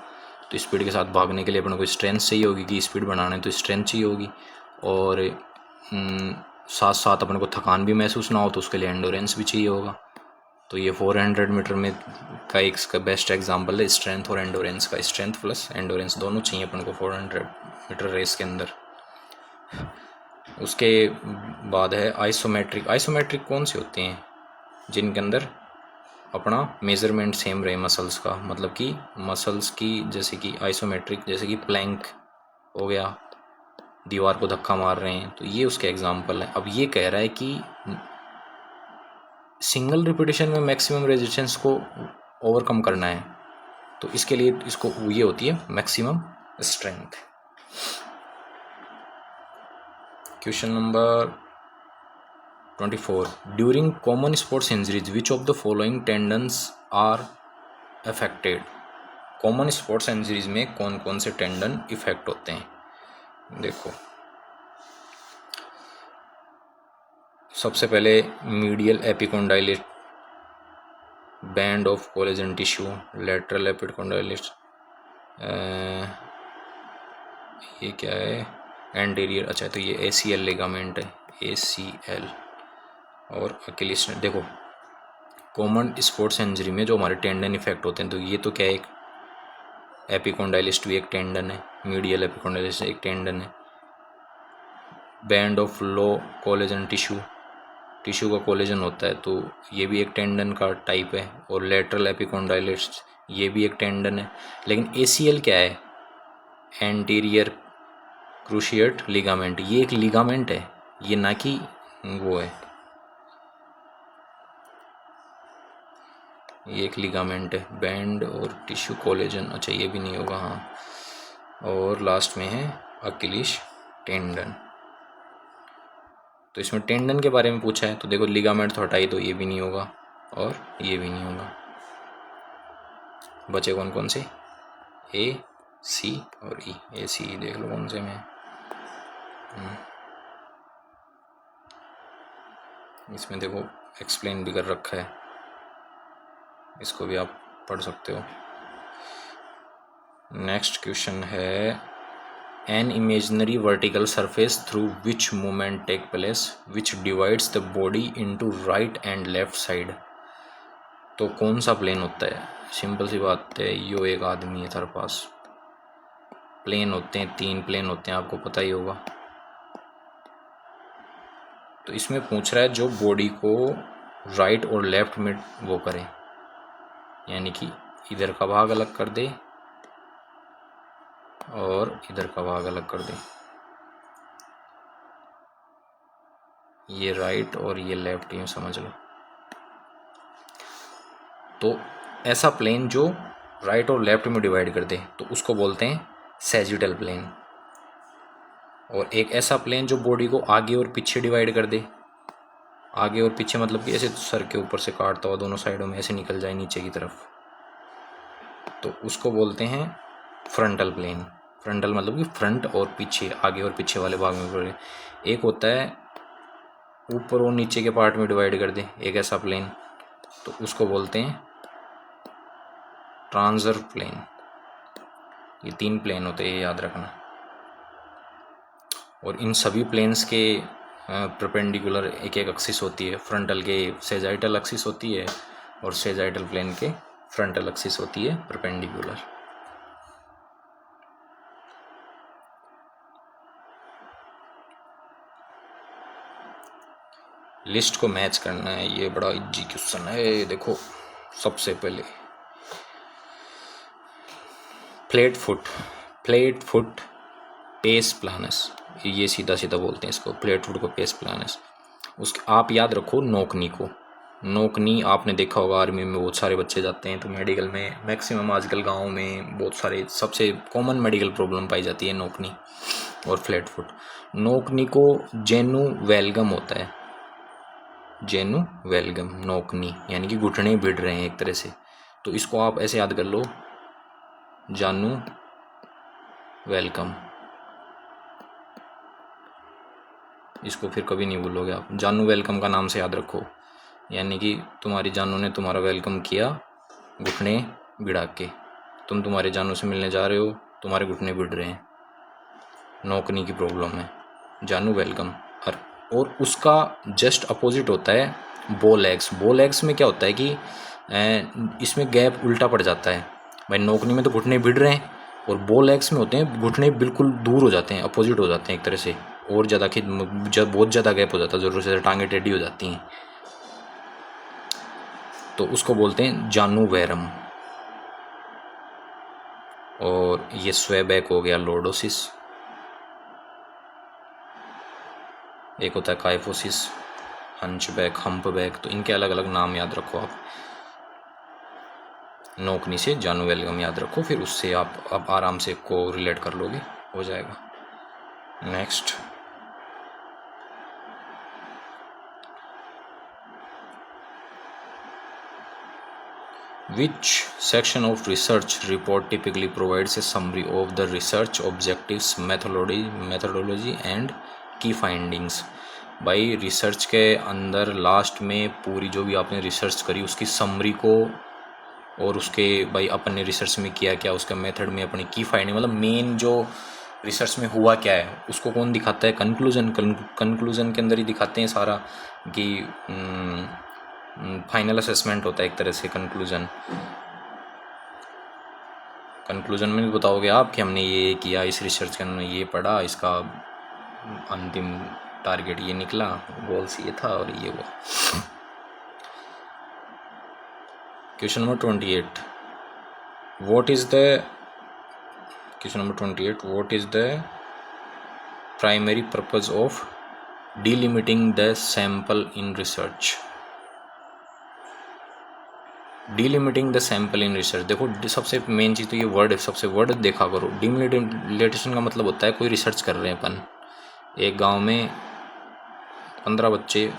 तो स्पीड के साथ भागने के लिए अपने को स्ट्रेंथ चाहिए होगी, कि स्पीड बढ़ाना है तो स्ट्रेंथ चाहिए होगी, और साथ साथ अपने को थकान भी महसूस ना हो तो उसके लिए एंडोरेंस भी चाहिए होगा। तो ये 400 मीटर में का एक इसका बेस्ट एग्जांपल है स्ट्रेंथ और एंडोरेंस का। स्ट्रेंथ प्लस एंडोरेंस दोनों चाहिए अपन को 400 मीटर रेस के अंदर। उसके बाद है आइसोमेट्रिक। आइसोमेट्रिक कौन से होते हैं? जिनके अंदर अपना मेज़रमेंट सेम रहे मसल्स का, मतलब कि मसल्स की, जैसे कि आइसोमेट्रिक, जैसे कि प्लैंक हो गया, दीवार को धक्का मार रहे हैं, तो ये उसके एग्जाम्पल है। अब ये कह रहा है कि सिंगल रिपीटेशन में मैक्सिमम रेजिस्टेंस को ओवरकम करना है, तो इसके लिए इसको ये होती है maximum strength. Question number 24, during common sports injuries which of the following tendons are affected. Common sports injuries में कौन कौन से टेंडन इफेक्ट होते हैं? देखो, सबसे पहले medial epicondylitis, band of collagen tissue, lateral epicondylitis, ये क्या है, एंटीरियर, अच्छा तो ये ACL लिगामेंट है, ACL और अकिलिस। देखो, कॉमन स्पोर्ट्स इंजरी में जो हमारे टेंडन इफेक्ट होते हैं, तो ये तो क्या है, एक एपिकोंडाइलिस भी एक टेंडन है, मीडियल एपिकोंडाइलिस एक टेंडन है, band of low collagen tissue, tissue का कोलेजन होता है, तो ये भी एक टेंडन का टाइप है, और लेटरल एपिकोंडाइलिस ये भी एक टेंडन है। लेकिन ACL क्या है, एंटीरियर क्रूशिएट लिगामेंट, ये एक लिगामेंट है, ये ना कि वो है, ये एक लिगामेंट है। बैंड और टिश्यू कोलेजन, अच्छा ये भी नहीं होगा, हाँ। और लास्ट में है अकिलिस टेंडन। तो इसमें टेंडन के बारे में पूछा है, तो देखो लिगामेंट तो हटाई, तो ये भी नहीं होगा और ये भी नहीं होगा। बचे कौन कौन से, A, C और E। A, C देख लो कौन से में। इसमें देखो एक्सप्लेन भी कर रखा है, इसको भी आप पढ़ सकते हो। नेक्स्ट क्वेश्चन है, an imaginary vertical surface through which movement take place which divides the body into right and left side. तो कौन सा प्लेन होता है? सिंपल सी बात है, यो एक आदमी है तेरे पास, प्लेन होते हैं, 3 प्लेन होते हैं, आपको पता ही होगा। तो इसमें पूछ रहा है जो बॉडी को राइट और लेफ्ट में वो करे, यानी कि इधर का भाग अलग कर दे और इधर का भाग अलग कर दे, ये राइट और ये लेफ्ट, यूँ समझ लो। तो ऐसा प्लेन जो राइट और लेफ्ट में डिवाइड कर दे, तो उसको बोलते हैं सैजिटल प्लेन। और एक ऐसा प्लेन जो बॉडी को आगे और पीछे डिवाइड कर दे, आगे और पीछे मतलब कि ऐसे सर के ऊपर से काटता हुआ दोनों साइडों में ऐसे निकल जाए नीचे की तरफ, तो उसको बोलते हैं फ्रंटल प्लेन। फ्रंटल मतलब कि फ्रंट और पीछे, आगे और पीछे वाले भाग में। एक होता है ऊपर और नीचे के पार्ट में डिवाइड कर दे, एक ऐसा प्लेन, तो उसको बोलते हैं ट्रांसवर्स प्लेन। ये 3 प्लेन होते हैं, ये याद रखना। और इन सभी प्लेन्स के परपेंडिकुलर एक एक एक्सिस होती है। फ्रंटल के सेजाइटल एक्सिस होती है और सेजाइटल प्लेन के फ्रंटल एक्सिस होती है परपेंडिकुलर। लिस्ट को मैच करना है, ये बड़ा इजी क्वेश्चन है। देखो, सबसे पहले फ्लैट फुट पेस प्लानस, ये सीधा सीधा बोलते हैं इसको, फ्लैट फुट को पेस प्लानस। उसके आप याद रखो नोकनी को। नोकनी आपने देखा होगा, आर्मी में बहुत सारे बच्चे जाते हैं, तो मेडिकल में मैक्सिमम आजकल गाँव में बहुत सारे, सबसे कॉमन मेडिकल प्रॉब्लम पाई जाती है नोकनी और फ्लैट फुट। नोकनी को जेनु वेलगम होता है, जेनु वेलगम नोकनी, यानी कि घुटने भिड़ रहे हैं एक तरह से। तो इसको आप ऐसे याद कर लो, जानू वेलकम। इसको फिर कभी नहीं भूलोगे आप, जानू वेलकम का नाम से याद रखो, यानी कि तुम्हारी जानू ने तुम्हारा वेलकम किया घुटने भिड़ा के। तुम तुम्हारे जानू से मिलने जा रहे हो, तुम्हारे घुटने भिड़ रहे हैं, नोकनी की प्रॉब्लम है, जानू वेलकम। और उसका जस्ट अपोजिट होता है बोल एग्स। बोल एग्स में क्या होता है कि इसमें गैप उल्टा पड़ जाता है। भाई नोकनी में तो घुटने भिड़ रहे हैं, और बोल एग्स में होते हैं घुटने बिल्कुल दूर हो जाते हैं, अपोजिट हो जाते हैं एक तरह से, और ज़्यादा जब बहुत ज़्यादा गैप हो जाता है, ज़रूर से टांगें टेढ़ी हो जाती हैं, तो उसको बोलते हैं जानू वैरम। और ये स्वेबैक हो गया, लॉर्डोसिस, एक होता है काइफोसिस, हंचबैक, हम्पबैक। तो इनके अलग अलग नाम याद रखो आप। नोकनी से जानुवेलगम याद रखो, फिर उससे आप आराम से को रिलेट कर लोगे, हो जाएगा। Next, which section of research report typically provides a summary of the research objectives, methodology and key findings? भाई रिसर्च के अंदर लास्ट में पूरी जो भी आपने रिसर्च करी उसकी समरी को, और उसके भाई अपन ने रिसर्च में किया क्या, उसका मेथड में अपनी की फाइंडिंग, मतलब मेन जो रिसर्च में हुआ क्या है उसको कौन दिखाता है? कंक्लूजन के अंदर ही दिखाते हैं सारा, कि फाइनल असेसमेंट होता है एक तरह से कंक्लूजन में भी बताओगे आप कि हमने ये किया, इस रिसर्च के अंदर ये पढ़ा, इसका अंतिम टारगेट ये निकला, गोल्स ये था और ये हुआ। Question number 28, what is the primary purpose of delimiting the sample in research? Delimiting the sample in research, देखो सबसे मेन चीज़ तो ये वर्ड देखा करो। डिलिमिटेशन का मतलब होता है कोई रिसर्च कर रहे हैं अपन, एक गांव में 15 बच्चे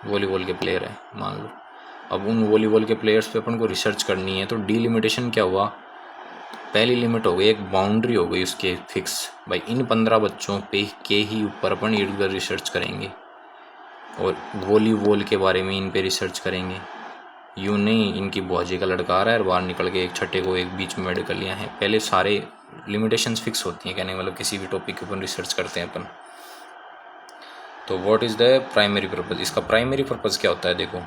वॉलीबॉल के प्लेयर हैं मान लो। अब उन वॉलीबॉल के प्लेयर्स पे अपन को रिसर्च करनी है, तो डिलिमिटेशन क्या हुआ? पहली लिमिट हो गई, एक बाउंड्री हो गई उसके फिक्स, भाई इन 15 बच्चों पे के ही ऊपर अपन इर्द गिर्द रिसर्च करेंगे और वॉलीबॉल के बारे में इन पे रिसर्च करेंगे। यूँ नहीं इनकी बुआजी का लड़का आ रहा है और बाहर निकल के एक छठे को एक बीच में ऐड कर लिया है। पहले सारे लिमिटेशंस फिक्स होती हैं, कहने मतलब किसी भी टॉपिक के ऊपर रिसर्च करते हैं अपन। तो what is the primary purpose, इसका प्राइमरी पर्पज़ क्या होता है? देखो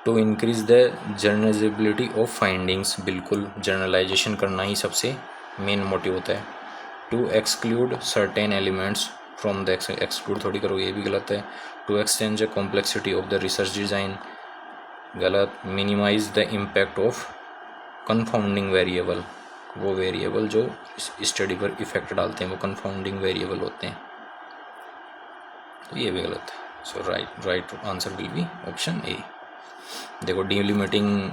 to increase the generalizability of findings, बिल्कुल जर्नलाइजेशन करना ही सबसे मेन मोटिव होता है। To exclude certain elements from the, exclude थोड़ी करो, ये भी गलत है। To extend the complexity of the research design, गलत। Minimize the impact of confounding variable, वो वेरिएबल जो स्टडी पर इफेक्ट डालते हैं वो कन्फाउंडिंग वेरिएबल होते हैं, तो ये भी गलत है। So right answer will be option A. देखो delimiting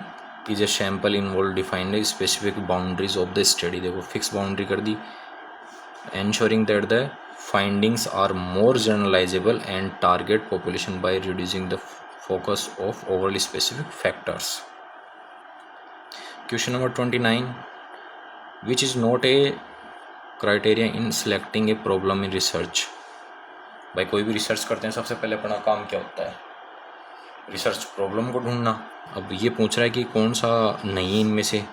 is a sample involve defined specific boundaries of the study, देखो फिक्स बाउंड्री कर दी। ensuring that the findings are more generalizable and target population by reducing the focus of overly specific factors. Question number 29, which is not a criteria in selecting a problem in research? भाई कोई भी research करते हैं सबसे पहले अपना काम क्या होता है? रिसर्च प्रॉब्लम को ढूंढना। अब ये पूछ रहा है कि कौन सा नहीं है इनमें से,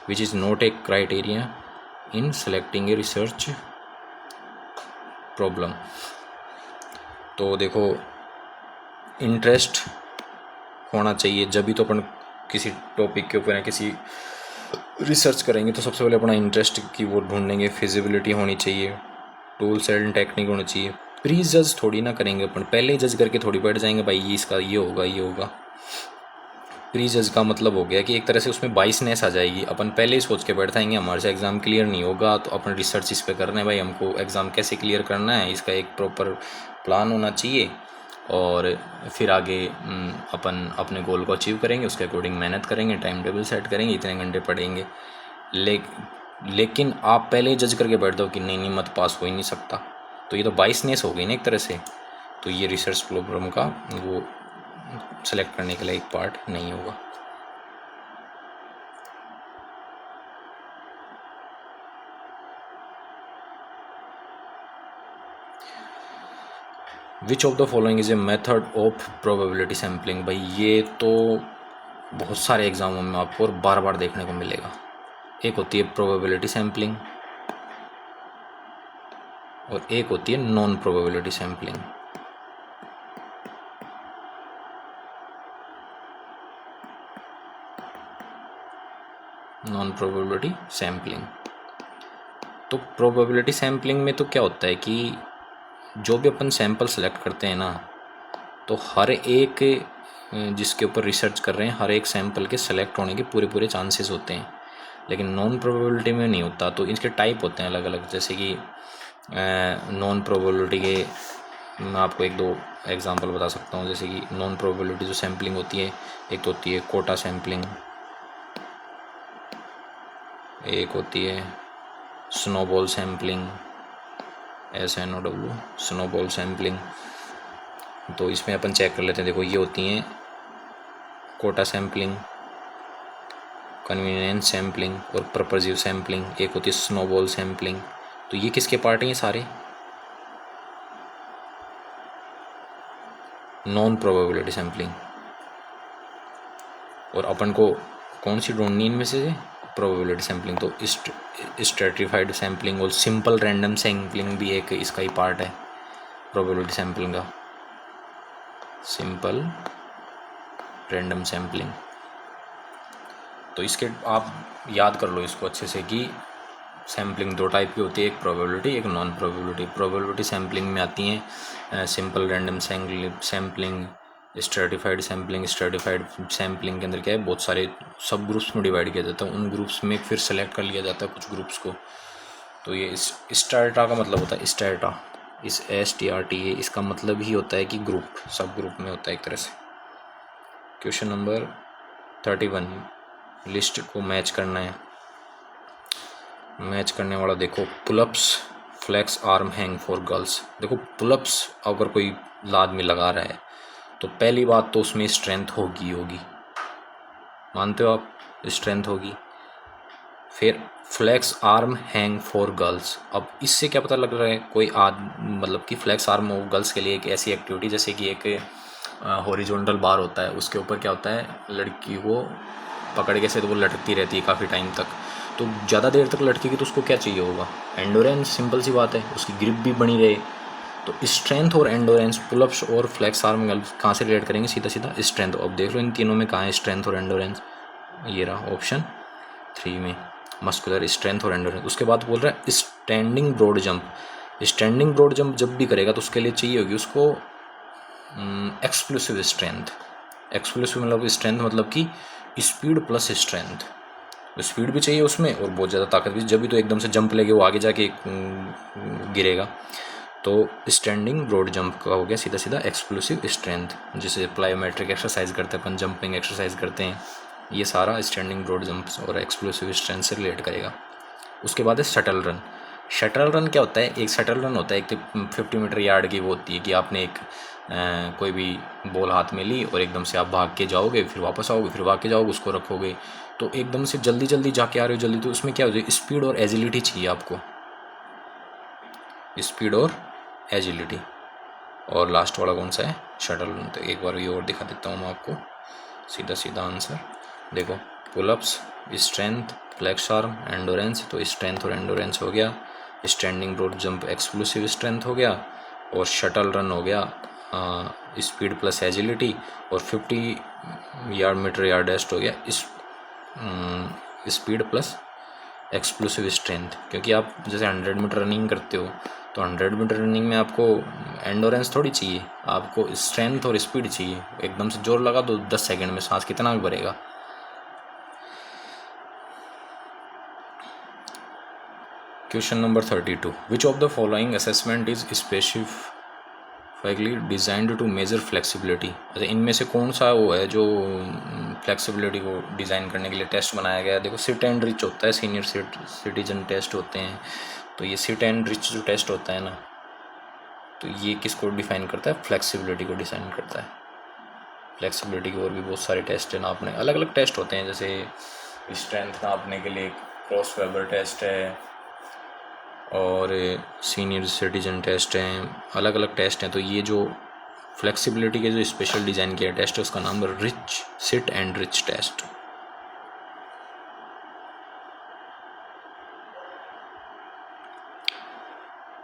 which is not a criteria in selecting a research problem. तो देखो इंटरेस्ट होना चाहिए, जब भी तो अपन किसी टॉपिक के ऊपर या किसी रिसर्च करेंगे तो सबसे पहले अपना इंटरेस्ट की वो ढूंढेंगे। फिजिबिलिटी होनी चाहिए, टूल्स एंड टेक्निक होनी चाहिए। प्री जज थोड़ी ना करेंगे अपन, पहले ही जज करके थोड़ी बैठ जाएंगे भाई ये इसका ये होगा। प्री जज का मतलब हो गया कि एक तरह से उसमें बाइसनेस आ जाएगी, अपन पहले ही सोच के बैठाएंगे हमारे से एग्ज़ाम क्लियर नहीं होगा तो अपन रिसर्च इस पे करना है, भाई हमको एग्ज़ाम कैसे क्लियर करना है इसका एक प्रॉपर प्लान होना चाहिए, और फिर आगे अपन अपने गोल को अचीव करेंगे, उसके अकॉर्डिंग मेहनत करेंगे, टाइम टेबल सेट करेंगे, इतने घंटे पढ़ेंगे। लेकिन आप पहले ही जज करके बैठ दो कि नहीं मत पास हो ही नहीं सकता, तो ये तो बाइसनेस हो गई ना एक तरह से, तो ये रिसर्च प्रॉब्लम का वो सेलेक्ट करने के लिए एक पार्ट नहीं होगा। विच of the following is a method of probability sampling? भाई ये तो बहुत सारे एग्जामों में आपको और बार बार देखने को मिलेगा। एक होती है प्रोबेबिलिटी सैम्पलिंग और एक होती है non probability sampling. Non probability sampling, तो प्रोबेबिलिटी सैम्पलिंग में तो क्या होता है कि जो भी अपन सैंपल सेलेक्ट करते हैं ना, तो हर एक जिसके ऊपर रिसर्च कर रहे हैं हर एक सैंपल के सेलेक्ट होने के पूरे चांसेस होते हैं, लेकिन नॉन प्रोबेबिलिटी में नहीं होता। तो इसके टाइप होते हैं अलग अलग, जैसे कि नॉन प्रोबेबिलिटी के मैं आपको एक दो एग्जांपल बता सकता हूँ। जैसे कि नॉन प्रोबेबिलिटी जो सैम्पलिंग होती है, एक तो होती है कोटा सैम्पलिंग, एक होती है snowball sampling, SNOW snowball sampling. तो इसमें अपन चेक कर लेते हैं। देखो ये होती हैं कोटा सैम्पलिंग, कन्वीनियंस सैम्पलिंग और परपर्जिव सैम्पलिंग। एक होती है स्नोबॉल सैम्पलिंग। तो ये किसके पार्ट हैं? ये सारे नॉन प्रोबेबिलिटी सैम्पलिंग। और अपन को कौन सी ढूंढनी इनमें से? Probability sampling. तो स्ट्रेटिफाइड सैम्पलिंग और सिंपल रैंडम सैम्पलिंग भी एक इसका ही पार्ट है प्रोबेबिलिटी सैम्पलिंग का, सिंपल रैंडम सैम्पलिंग। तो इसके आप याद कर लो इसको अच्छे से कि सैम्पलिंग दो टाइप की होती है, एक प्रोबेबिलिटी, एक नॉन प्रोबेबिलिटी। प्रोबेबिलिटी सैम्पलिंग में आती हैं simple random sampling, stratified sampling. Stratified sampling के अंदर क्या है, बहुत सारे सब ग्रुप्स में डिवाइड किया जाता है, उन ग्रुप्स में फिर सेलेक्ट कर लिया जाता है कुछ ग्रुप्स को। तो ये स्ट्रेटा का मतलब होता है स्ट्रेटा, इस STRTA इसका मतलब ही होता है कि ग्रुप, सब ग्रुप में होता है एक तरह से। क्वेश्चन नंबर 31, लिस्ट को मैच करना है। मैच करने वाला देखो, pullups flex arm hang for girls. देखो पुलअप्स अगर कोई लाद में लगा रहा है तो पहली बात तो उसमें स्ट्रेंथ होगी, मानते हो आप? स्ट्रेंथ होगी। फिर flex arm hang for girls, अब इससे क्या पता लग रहा है? कोई मतलब कि फ्लेक्स आर्म हो गर्ल्स के लिए एक ऐसी एक्टिविटी जैसे कि एक हॉरिजॉन्टल बार होता है, उसके ऊपर क्या होता है, लड़की को पकड़ के से तो वो लटकती रहती है काफ़ी टाइम तक। तो ज़्यादा देर तक लटकेगी तो उसको क्या चाहिए होगा? एंडोरेंस। सिंपल सी बात है, उसकी ग्रिप भी बनी रहे। तो स्ट्रेंथ और एंडोरेंस, पुलअप्स और फ्लेक्स आर्म गर्ल्स कहाँ से रिलेट करेंगे? सीधा सीधा स्ट्रेंथ। अब देख लो इन तीनों में कहाँ है स्ट्रेंथ और एंडोरेंस? ये रहा ऑप्शन 3 में, मस्कुलर स्ट्रेंथ और एंडोरेंस। उसके बाद बोल रहा है standing broad jump. Standing broad jump जब भी करेगा तो उसके लिए चाहिए होगी उसको एक्सप्लोसिव स्ट्रेंथ। एक्सप्लोसिव मतलब स्ट्रेंथ मतलब कि स्पीड प्लस स्ट्रेंथ। स्पीड भी चाहिए उसमें और बहुत ज़्यादा ताकत भी, जब भी तो एकदम से जंप लेके वो आगे जाके गिरेगा। तो स्टैंडिंग ब्रॉड जंप का हो गया सीधा सीधा एक्सप्लोसिव स्ट्रेंथ, जिसे प्लायोमेट्रिक एक्सरसाइज करते हैं अपन, जंपिंग एक्सरसाइज करते हैं, ये सारा स्टैंडिंग ब्रॉड जंप और एक्सप्लोसिव स्ट्रेंथ से रिलेट करेगा। उसके बाद है शटल रन। शटल रन क्या होता है? एक शटल रन होता है, एक 50 मीटर यार्ड की वो होती है कि आपने एक कोई भी बॉल हाथ में ली और एकदम से आप भाग के जाओगे, फिर वापस आओगे, फिर भाग के जाओगे, उसको रखोगे। तो एकदम से जल्दी जल्दी जाके आ रहे हो जल्दी, तो उसमें क्या हो जाए, स्पीड और एजिलिटी चाहिए आपको, स्पीड और एजिलिटी। और लास्ट वाला कौन सा है? Shuttle run. तो एक बार ये और दिखा देता हूँ मैं आपको, सीधा सीधा आंसर देखो, pullups strength, flex arm endurance. तो स्ट्रेंथ और एंडोरेंस हो गया, standing broad jump explosive strength हो गया, और शटल रन हो गया स्पीड प्लस एजिलिटी, और 50 मीटर यार्ड डेस्ट हो गया स्पीड प्लस एक्सप्लोसिव स्ट्रेंथ। क्योंकि आप जैसे 100 मीटर रनिंग करते हो तो 100 मीटर रनिंग में आपको एंडोरेंस थोड़ी चाहिए, आपको स्ट्रेंथ और स्पीड चाहिए। एकदम से जोर लगा तो 10 सेकंड में सांस कितना भी भरेगा। Question number 32, which of the following assessment is specifically designed to measure flexibility. अच्छा, इनमें से कौन सा वो है जो फ्लेक्सिबिलिटी को डिज़ाइन करने के लिए टेस्ट बनाया गया है? देखो सिट एंड रिच होता है, सीनियर सिटीजन टेस्ट होते हैं। तो ये सिट एंड रिच जो टेस्ट होता है ना, तो ये किसको डिफाइन करता है? फ्लेक्सिबिलिटी को डिज़ाइन करता है। फ्लेक्सिबिलिटी के और भी बहुत सारे टेस्ट है नापने, अलग अलग टेस्ट होते हैं। जैसे स्ट्रेंथ नापने के लिए क्रॉस वेबर टेस्ट है और सीनियर सिटीजन टेस्ट हैं, अलग अलग टेस्ट हैं। तो ये जो फ्लेक्सिबिलिटी के जो स्पेशल डिज़ाइन किया टेस्ट है उसका नाम है reach, sit and reach test.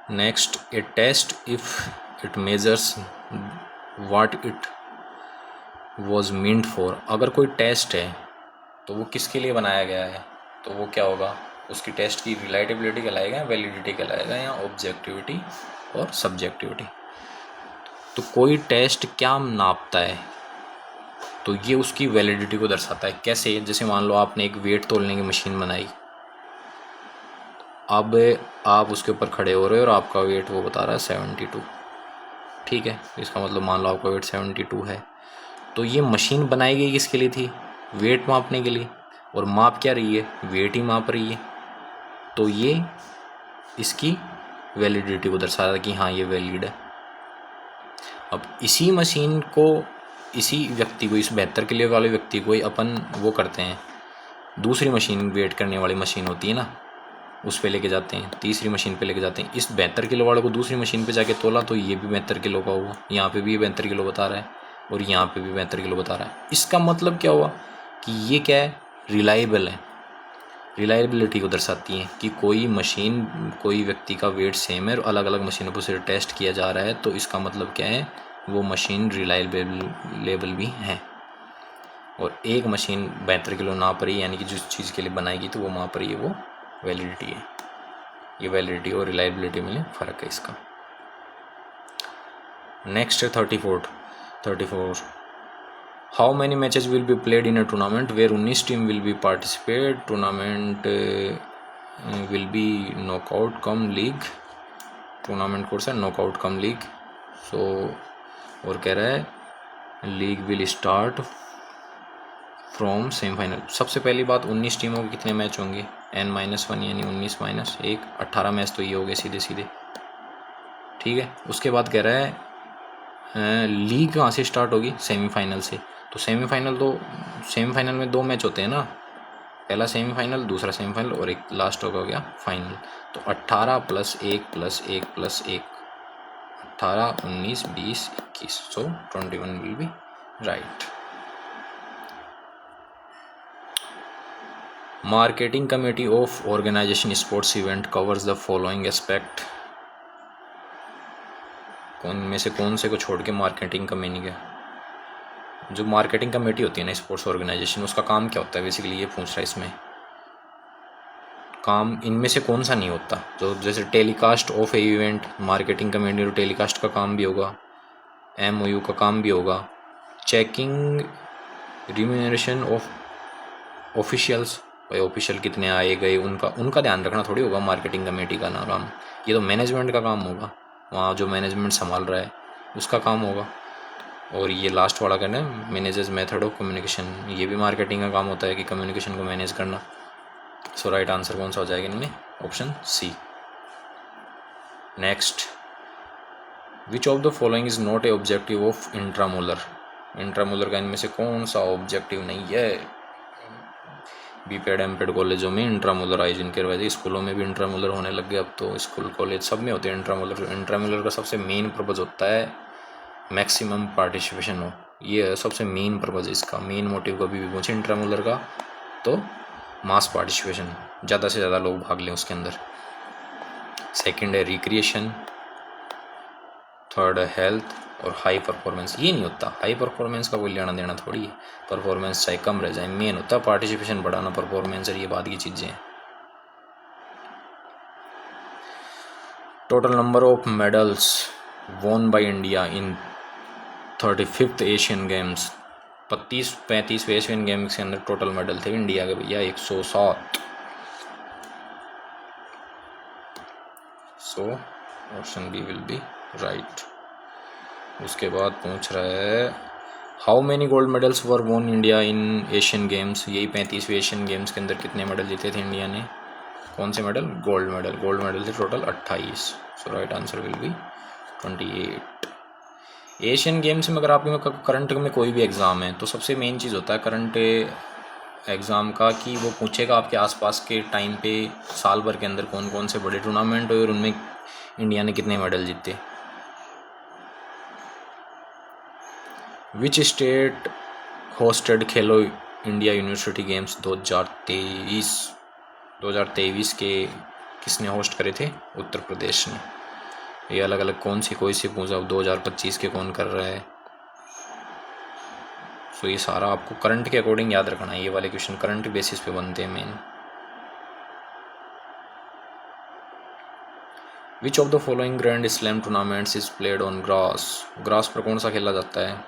Next, a test if it measures what it was meant for. अगर कोई टेस्ट है तो वो किसके लिए बनाया गया है? तो वो क्या होगा? उसकी टेस्ट की रिलायबिलिटी कहलाएगा, वैलिडिटी कहलाएगा, या ऑब्जेक्टिविटी और सब्जेक्टिविटी। तो कोई टेस्ट क्या नापता है? तो ये उसकी वैलिडिटी को दर्शाता है। कैसे? जैसे मान लो आपने एक वेट तोलने की मशीन बनाई, अब आप उसके ऊपर खड़े हो रहे हो और आपका वेट वो बता रहा है 72, ठीक है। इसका मतलब मान लो आपका वेट 72 है। तो ये मशीन बनाई गई किसके लिए थी? वेट मापने के लिए, और माप क्या रही है? वेट ही माप रही है। तो ये इसकी वैलिडिटी को दर्शा रहा है कि हाँ ये वैलिड है। अब इसी मशीन को, इसी व्यक्ति को, इस 72 किलो वाले व्यक्ति को अपन वो करते हैं, दूसरी मशीन वेट करने वाली मशीन होती है ना, उस पे लेके जाते हैं, तीसरी मशीन पे लेके जाते हैं। इस 72 किलो वाले को दूसरी मशीन पे जाके तोला तो ये भी 72 किलो का हुआ, यहाँ पे भी 72 किलो बता रहा है और यहाँ पे भी 72 किलो बता रहा है। इसका मतलब क्या हुआ कि ये क्या है? रिलायबल है। रिलायबिलिटी को दर्शाती है कि कोई मशीन, कोई व्यक्ति का वेट सेम है और अलग अलग मशीनों पर उसे टेस्ट किया जा रहा है, तो इसका मतलब क्या है? वो मशीन रिलायबल भी है। और एक मशीन 72 किलो नाप रही है, यानी कि जिस चीज़ के लिए बनाएगी तो वो माप रही है, वो वैलिडिटी है। ये वैलिडिटी और रिलायबिलिटी में फ़र्क है इसका। नेक्स्ट है 34। How many matches will be played in a tournament where 19 team will be participate? Tournament will be knockout cum league. Tournament course है नॉकआउट कम लीग। सो और कह रहा है league will start from semifinal. सबसे पहली बात, 19 टीमों के कितने मैच होंगे? n-1 यानी 19-1, 18 मैच तो ये हो गए सीधे सीधे, ठीक है। उसके बाद कह रहा है लीग कहाँ से स्टार्ट होगी? सेमीफाइनल से। तो सेमीफाइनल में 2 मैच होते हैं ना, पहला सेमीफाइनल, दूसरा सेमीफाइनल, और एक लास्ट हो गया फाइनल। तो 18 + 1 + 1 + 1, 18, 19, 20, 21, so 21 will be right. Marketing committee of organization sports event covers the following aspect. कौन में से कौन से को छोड़ के मार्केटिंग का मीनिंग है? जो मार्केटिंग कमेटी होती है ना स्पोर्ट्स ऑर्गेनाइजेशन, उसका काम क्या होता है बेसिकली, ये पूछ रहा है इसमें। काम इनमें से कौन सा नहीं होता? तो जैसे telecast of A event, marketing committee तो टेलीकास्ट का काम भी होगा, MOU का काम भी होगा, चेकिंग रिम्यूनरेशन ऑफ ऑफिशियल्स, भाई ऑफिशियल कितने आए गए उनका ध्यान रखना थोड़ी होगा मार्केटिंग कमेटी का ना काम। ये तो मैनेजमेंट का काम होगा, वहाँ जो मैनेजमेंट संभाल रहा है उसका काम होगा। और ये लास्ट वाला कहना है मैनेजर्स मेथड ऑफ कम्युनिकेशन, ये भी मार्केटिंग का काम होता है कि कम्युनिकेशन को मैनेज करना। सो राइट आंसर कौन सा हो जाएगा इनमें? Option C. Next, which of the following is not a objective of intramural? Intramural का इनमें से कौन सा ऑब्जेक्टिव नहीं है? बीपेड एमपेड कॉलेजों में इंट्रामोलर आयोजन करवाए थे, स्कूलों में भी इंट्रामोलर होने लग गए अब तो, स्कूल कॉलेज सब में होते हैं इंट्रामोलर। इंट्रामोलर का सबसे मेन पर्पज़ होता है मैक्सिमम पार्टिसिपेशन हो, ये है सबसे मेन पर्पज़ इसका। मेन मोटिव कभी भी पूछे इंट्रामोलर का तो मास पार्टिसिपेशन, ज़्यादा से ज़्यादा लोग भाग लें उसके अंदर। सेकंड है रिक्रिएशन, थर्ड है हेल्थ, और हाई परफॉर्मेंस। ये नहीं होता, हाई परफॉर्मेंस का कोई लेना देना थोड़ी है, परफॉर्मेंस चाहे कम रह जाए, मेन होता है पार्टिसिपेशन बढ़ाना, परफॉर्मेंस और ये बाद की चीज़ें हैं। Total number of medals won by India in 35th Asian Games, 35वें एशियन गेम्स के अंदर टोटल मेडल थे इंडिया के भैया 107। So option B will be right. उसके बाद पूछ रहा है how many gold medals were won India in Asian Games? यही 35वें एशियन गेम्स के अंदर कितने मेडल जीते थे इंडिया ने? कौन से मेडल? Gold medal. गोल्ड मेडल थे total 28। So right answer will be 28। Asian Games में अगर आपके करंट में कोई भी एग्ज़ाम है तो सबसे मेन चीज़ होता है करंट एग्ज़ाम का कि वो पूछेगा आपके आसपास के टाइम पे साल भर के अंदर कौन कौन से बड़े टूर्नामेंट हुए और उनमें इंडिया ने कितने मेडल जीते। Which state hosted Khelo India university games 2023? 2023 के किसने होस्ट करे थे? उत्तर प्रदेश ने। ये अलग अलग कौन सी कोई सी पूछा, अब 2025 के कौन कर रहा है? सो ये सारा आपको करंट के अकॉर्डिंग याद रखना है, ये वाले क्वेश्चन करंट बेसिस पे बनते हैं main. Which of the following grand slam tournaments is played on grass? Grass पर कौन सा खेला जाता है?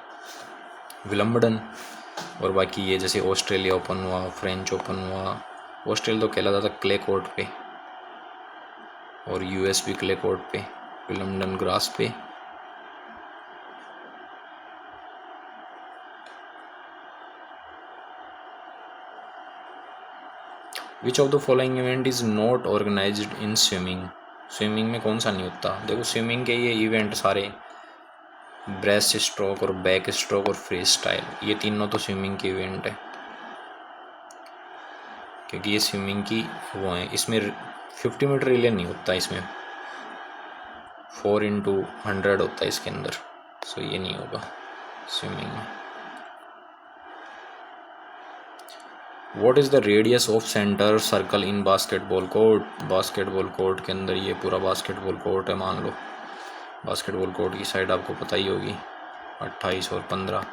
विलम्बडन। और बाकी ये जैसे ऑस्ट्रेलिया ओपन हुआ, फ्रेंच ओपन हुआ, ऑस्ट्रेलिया तो खेला जाता क्ले कोर्ट पे। और यूएसबी क्ले कोर्ट पे, विलियमडन ग्रास पे। Which of the following event is not organized in swimming? Swimming में कौन सा नहीं होता? देखो स्विमिंग के ये इवेंट सारे ब्रेस्ट स्ट्रोक और बैक स्ट्रोक और फ्री स्टाइल, ये तीनों तो स्विमिंग के इवेंट है, क्योंकि ये स्विमिंग की वो है। इसमें 50 मीटर रिले नहीं होता, इसमें 4x100 होता है इसके अंदर, सो ये नहीं होगा स्विमिंग में। What is the radius of centre circle in basketball court? Basketball court के अंदर ये पूरा बास्केटबॉल कोर्ट है, मान लो बास्केटबॉल कोर्ट की साइड आपको पता ही होगी 28 और 15।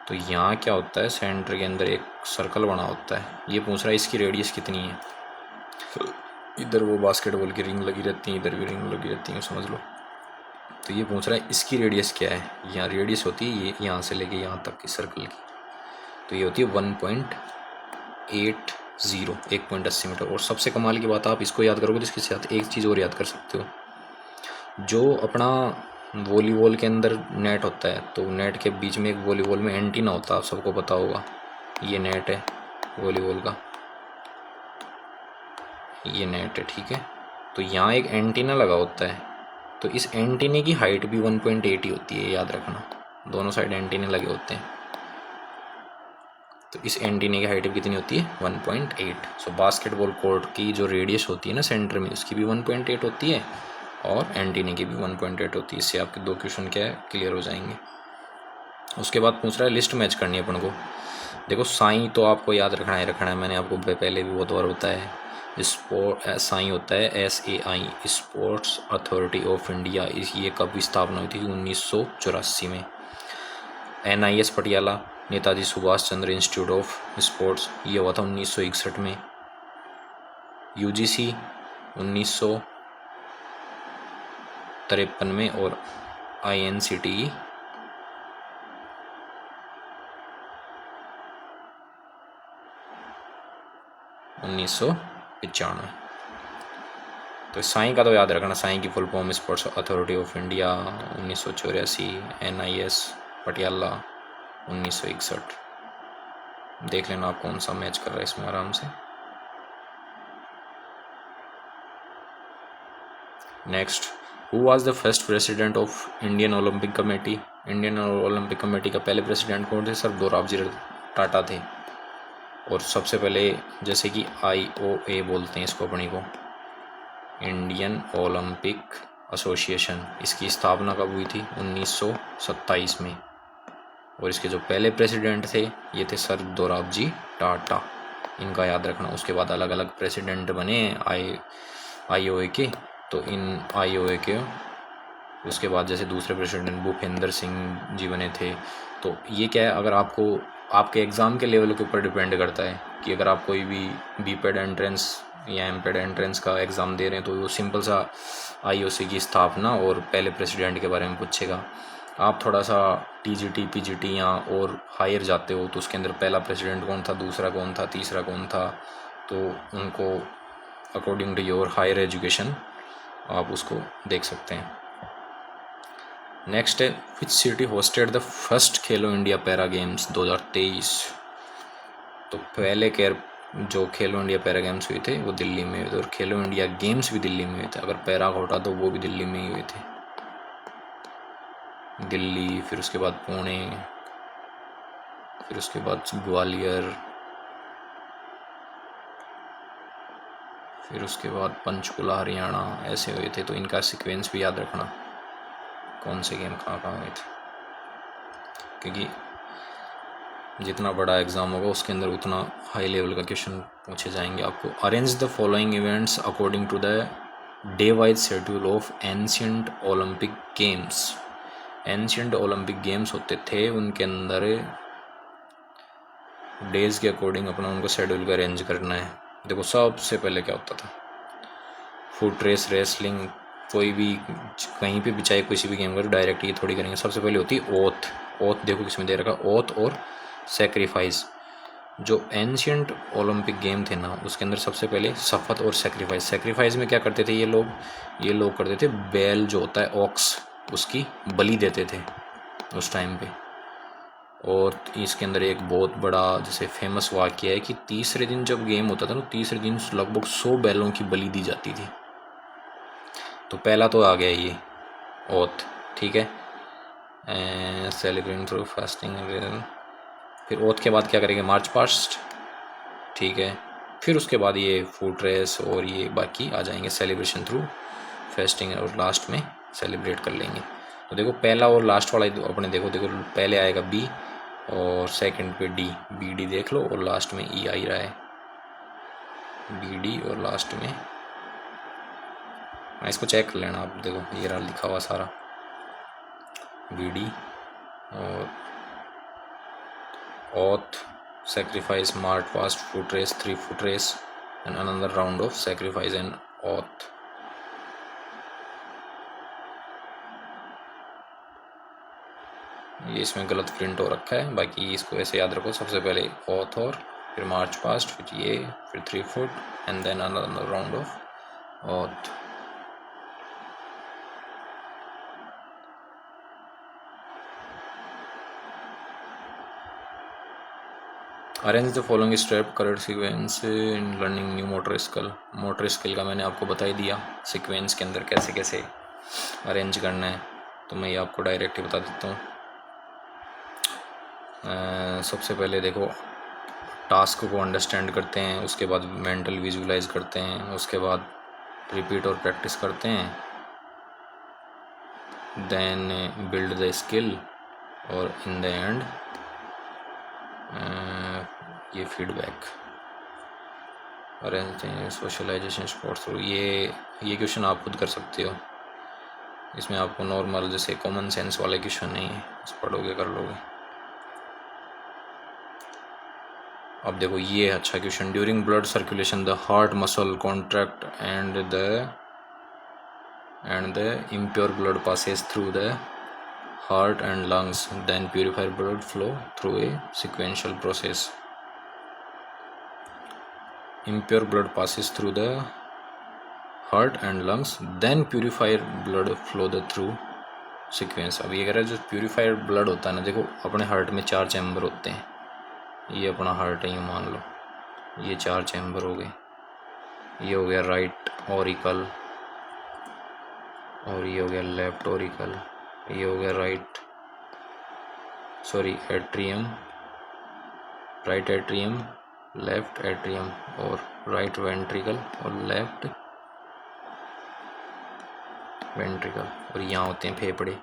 तो यहाँ क्या होता है, सेंटर के अंदर एक सर्कल बना होता है। ये पूछ रहा है इसकी रेडियस कितनी है। इधर वो बास्केटबॉल की रिंग लगी रहती है, इधर भी रिंग लगी रहती है, समझ लो। तो ये पूछ रहा है इसकी रेडियस क्या है। यहाँ रेडियस होती है ये यहाँ से लेके यहाँ तक की सर्कल की, तो ये होती है 1.80, 1.80 मीटर। और सबसे कमाल की बात, आप इसको याद करोगे तो इसके साथ एक चीज़ और याद कर सकते हो। जो अपना वॉलीबॉल के अंदर नेट होता है, तो नेट के बीच में एक वॉलीबॉल में एंटीना होता है, आप सबको पता होगा। ये नेट है वॉलीबॉल का, ये नेट है, ठीक है। तो यहाँ एक एंटीना लगा होता है, तो इस एंटीने की हाइट भी 1.80 होती है, याद रखना। दोनों साइड एंटीने लगे होते हैं, तो इस एंटीने की हाइट भी कितनी होती है, 1.8। सो बास्केटबॉल कोर्ट की जो रेडियस होती है ना सेंटर में, उसकी भी 1.8 होती है और एंटीने की भी 1.8 होती है। इससे आपके 2 क्वेश्चन क्या है, क्लियर हो जाएंगे। उसके बाद पूछ रहा है लिस्ट मैच करनी है अपन को। देखो साई तो आपको याद रखना है, मैंने आपको पहले भी बहुत बार बताया है। साई होता है SAI, sports authority of India. ये कब स्थापना हुई थी, 1984 में। NIS Patiala, Netaji Subhash Chandra institute of sports, ये हुआ था 1961 में। UGC 1953 में, और INCTE 1995। तो साई का तो याद रखना, साई की full form sports authority of India 1984, NIS Patiala 1961। देख लेना आप कौन सा मैच कर रहा है इसमें आराम से। Next, who was the first president of Indian Olympic committee? Indian Olympic committee का पहले प्रेसिडेंट कौन थे? सर दोराबजी टाटा थे। और सबसे पहले जैसे कि IOA बोलते हैं इसको अपनी को, इंडियन ओलंपिक एसोसिएशन, इसकी स्थापना कब हुई थी, 1927 में। और इसके जो पहले प्रेसिडेंट थे ये थे सर दोराबजी टाटा, इनका याद रखना। उसके बाद अलग अलग प्रेसिडेंट बने IOA के, तो इन IOA के उसके बाद जैसे दूसरे प्रेसिडेंट भूपेंद्र सिंह जी बने थे। तो ये क्या है, अगर आपको आपके एग्ज़ाम के लेवल के ऊपर डिपेंड करता है कि अगर आप कोई भी BPED एंट्रेंस या MPED एंट्रेंस का एग्ज़ाम दे रहे हैं, तो वो सिंपल सा IOC की स्थापना और पहले प्रेसिडेंट के बारे में पूछेगा। आप थोड़ा सा TGT PGT या और हायर जाते हो, तो उसके अंदर पहला प्रेसिडेंट कौन था, दूसरा कौन था, तीसरा कौन था, तो उनको according to your higher education आप उसको देख सकते हैं। नेक्स्ट है, which city hosted the first Khelo India para games 2023? तो पहले जो खेलो इंडिया पैरा गेम्स हुए थे वो दिल्ली में हुए थे, और खेलो इंडिया गेम्स भी दिल्ली में हुए थे। अगर पैरा होता तो वो भी दिल्ली में ही हुए थे, दिल्ली, फिर उसके बाद पुणे, फिर उसके बाद ग्वालियर, फिर उसके बाद पंचकुला हरियाणा, ऐसे हुए थे। तो इनका सीक्वेंस भी याद रखना, कौन से गेम कहाँ कहाँ हुए थे, क्योंकि जितना बड़ा एग्ज़ाम होगा उसके अंदर उतना हाई लेवल का क्वेश्चन पूछे जाएंगे आपको। Arrange the following events according to the day wise schedule of ancient Olympic games. Ancient Olympic games होते थे, उनके अंदर डेज के अकॉर्डिंग अपना उनको शेड्यूल का अरेंज करना है। देखो सबसे पहले क्या होता था, फुट रेस, रेसलिंग, कोई भी कहीं पे भी चाहे किसी भी गेम करो, डायरेक्ट ये थोड़ी करेंगे। सबसे पहले होती है ओथ। देखो किसमें दे रखा, ओथ और सेक्रीफाइस। जो एंशियंट ओलंपिक गेम थे ना, उसके अंदर सबसे पहले शपथ और सेक्रीफाइस में क्या करते थे ये लोग करते थे, बैल जो होता है ऑक्स, उसकी बलि देते थे उस टाइम पे। और इसके अंदर एक बहुत बड़ा जैसे फेमस वाक्य है कि तीसरे दिन जब गेम होता था ना, तीसरे दिन लगभग 100 बैलों की बलि दी जाती थी। तो पहला तो आ गया ये ओथ, ठीक है, सेलिब्रेटिंग थ्रू फास्टिंग। फिर ओथ के बाद क्या करेंगे, मार्च पास्ट, ठीक है। फिर उसके बाद ये फूड रेस और ये बाकी आ जाएंगे, सेलिब्रेशन थ्रू फास्टिंग, और लास्ट में सेलिब्रेट कर लेंगे। तो देखो पहला और लास्ट वाला अपने देखो पहले आएगा बी और सेकंड पे डी, बी डी देख लो, और लास्ट में ई आई रहा है, बी डी और लास्ट में, इसको चेक कर लेना आप, देखो ये रहा लिखा हुआ सारा, बी डी और oath, sacrifice, march past, foot race, 3-foot race and another round of sacrifice and oath। ये इसमें गलत प्रिंट हो रखा है, बाकी इसको ऐसे याद रखो, सबसे पहले oath और फिर मार्च पास्ट, फिर ये, फिर 3 foot and then another round of oath। Arrange the following step correct sequence in learning new motor skill. Motor skill का मैंने आपको बता ही दिया, सीक्वेंस के अंदर कैसे कैसे अरेंज करना है, तो मैं ये आपको डायरेक्ट ही बता देता हूँ। सबसे पहले देखो टास्क को अंडरस्टैंड करते हैं, उसके बाद मेंटल विजुअलाइज करते हैं, उसके बाद रिपीट और प्रैक्टिस करते हैं, देन बिल्ड द स्किल, और इन द एंड ये feedback. Arrange socialization sports through, ये क्वेश्चन आप खुद कर सकते हो, इसमें आपको नॉर्मल जैसे कॉमन सेंस वाले क्वेश्चन नहीं है, पढ़ोगे कर लोगे। अब देखो ये अच्छा question, during blood circulation the heart muscle contract and the impure blood passes through the heart and lungs, then purified blood flow through a sequential process। impure blood passes through the heart and lungs, then purified blood flow the through sequence। अब ये कह रहा है जो purified blood होता है ना, देखो अपने हार्ट में 4 चैम्बर होते हैं, ये अपना हार्ट है, ये मान लो, ये 4 चैम्बर हो गए, ये हो गया राइट ऑरिकल, और ये हो गया लेफ्ट ऑरिकल, ये हो गया atrium, right atrium, left atrium, और राइट वेंट्रिकल और लेफ्ट वेंट्रिकल, और यहाँ होते हैं फेफड़े,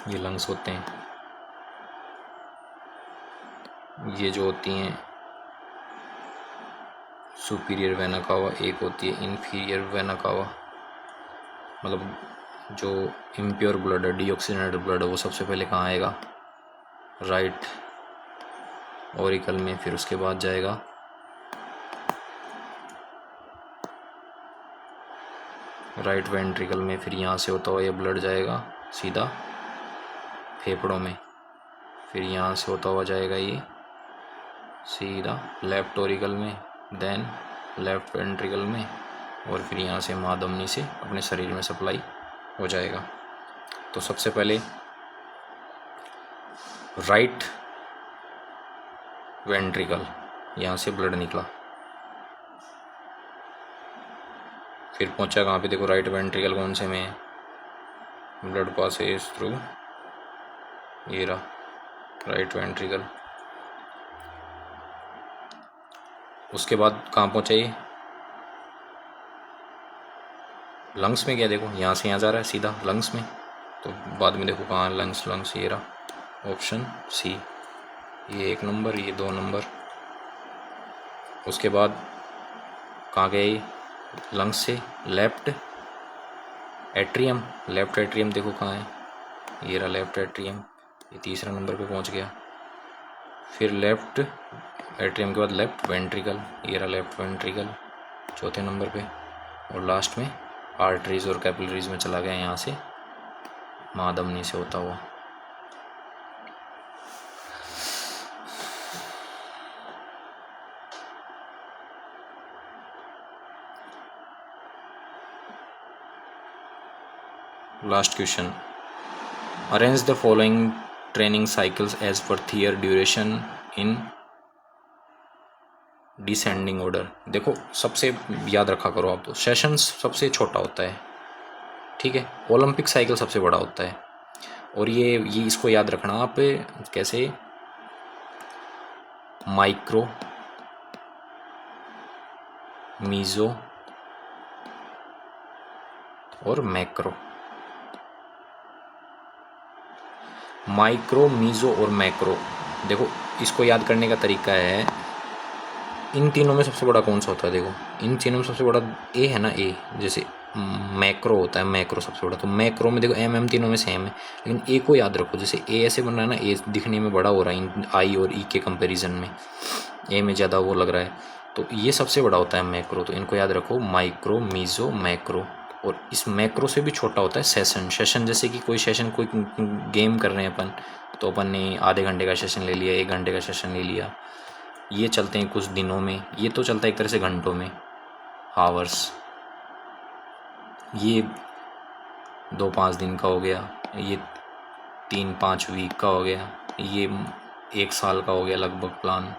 ये लंग्स होते हैं, ये जो होती हैं सुपीरियर वेना कावा, एक होती है इन्फीरियर वेना कावा। मतलब जो इम्प्योर ब्लड है, डीऑक्सीजनेटेड ब्लड है, वो सबसे पहले कहाँ आएगा, राइट ऑरिकल में, फिर उसके बाद जाएगा राइट वेंट्रिकल में, फिर यहाँ से होता हुआ ये ब्लड जाएगा सीधा फेफड़ों में, फिर यहाँ से होता हुआ जाएगा ये सीधा लेफ्ट ऑरिकल में, देन लेफ्ट वेंट्रिकल में, और फिर यहाँ से माधमनी से अपने शरीर में सप्लाई हो जाएगा। तो सबसे पहले राइट वेंट्रिकल, यहाँ से ब्लड निकला, फिर पहुँचा कहाँ पे, देखो राइट वेंट्रिकल कौन से में है, ब्लड पासेस थ्रू, ये रहा राइट वेंट्रिकल। उसके बाद कहाँ पहुँचा ये, लंग्स में गया, देखो यहाँ से यहाँ जा रहा है सीधा लंग्स में, तो बाद में देखो कहाँ लंग्स, ये रहा ऑप्शन सी, ये 1 नंबर, ये 2 नंबर। उसके बाद कहाँ गए, लंग्स से लेफ्ट एट्रियम, देखो कहाँ है, ये रहा लेफ्ट एट्रियम, ये 3रा नंबर पे पहुँच गया। फिर लेफ्ट एट्रियम के बाद लेफ्ट वेंट्रिकल, ये रहा लेफ्ट वेंट्रिकल 4थे नंबर पे, और लास्ट में आर्टरीज और कैपिलरीज में चला गया, यहाँ से माधमनी से होता हुआ। Last question, arrange the following training cycles as per year duration in descending order. देखो सबसे याद रखा करो आप, तो सेशंस सबसे छोटा होता है, ठीक है, ओलंपिक साइकिल सबसे बड़ा होता है, और ये इसको याद रखना आप कैसे, माइक्रो, मीजो और मैक्रो। माइक्रो, मीजो और मैक्रो, देखो इसको याद करने का तरीका है, इन तीनों में सबसे बड़ा कौन सा होता है, देखो इन तीनों में सबसे बड़ा ए है ना, ए, जैसे मैक्रो होता है, मैक्रो सबसे बड़ा, तो मैक्रो में देखो एम तीनों में सेम है, लेकिन ए को याद रखो, जैसे ए ऐसे बन रहा है ना, ए दिखने में बड़ा हो रहा है इन आई और ई के कंपैरिजन में, ए में ज़्यादा वो लग रहा है, तो ये सबसे बड़ा होता है मैक्रो, तो इनको याद रखो, माइक्रो, मीजो, मैक्रो। और इस मैक्रो से भी छोटा होता है सेशन। सेशन जैसे कि कोई सेशन, कोई गेम कर रहे हैं अपन, तो अपन ने आधे घंटे का सेशन ले लिया, 1 घंटे का सेशन ले लिया, ये चलते हैं कुछ दिनों में, ये तो चलता है एक तरह से घंटों में, हावर्स, ये 2-5 दिन का हो गया, ये 3-5 वीक का हो गया, ये 1 साल का हो गया लगभग प्लान,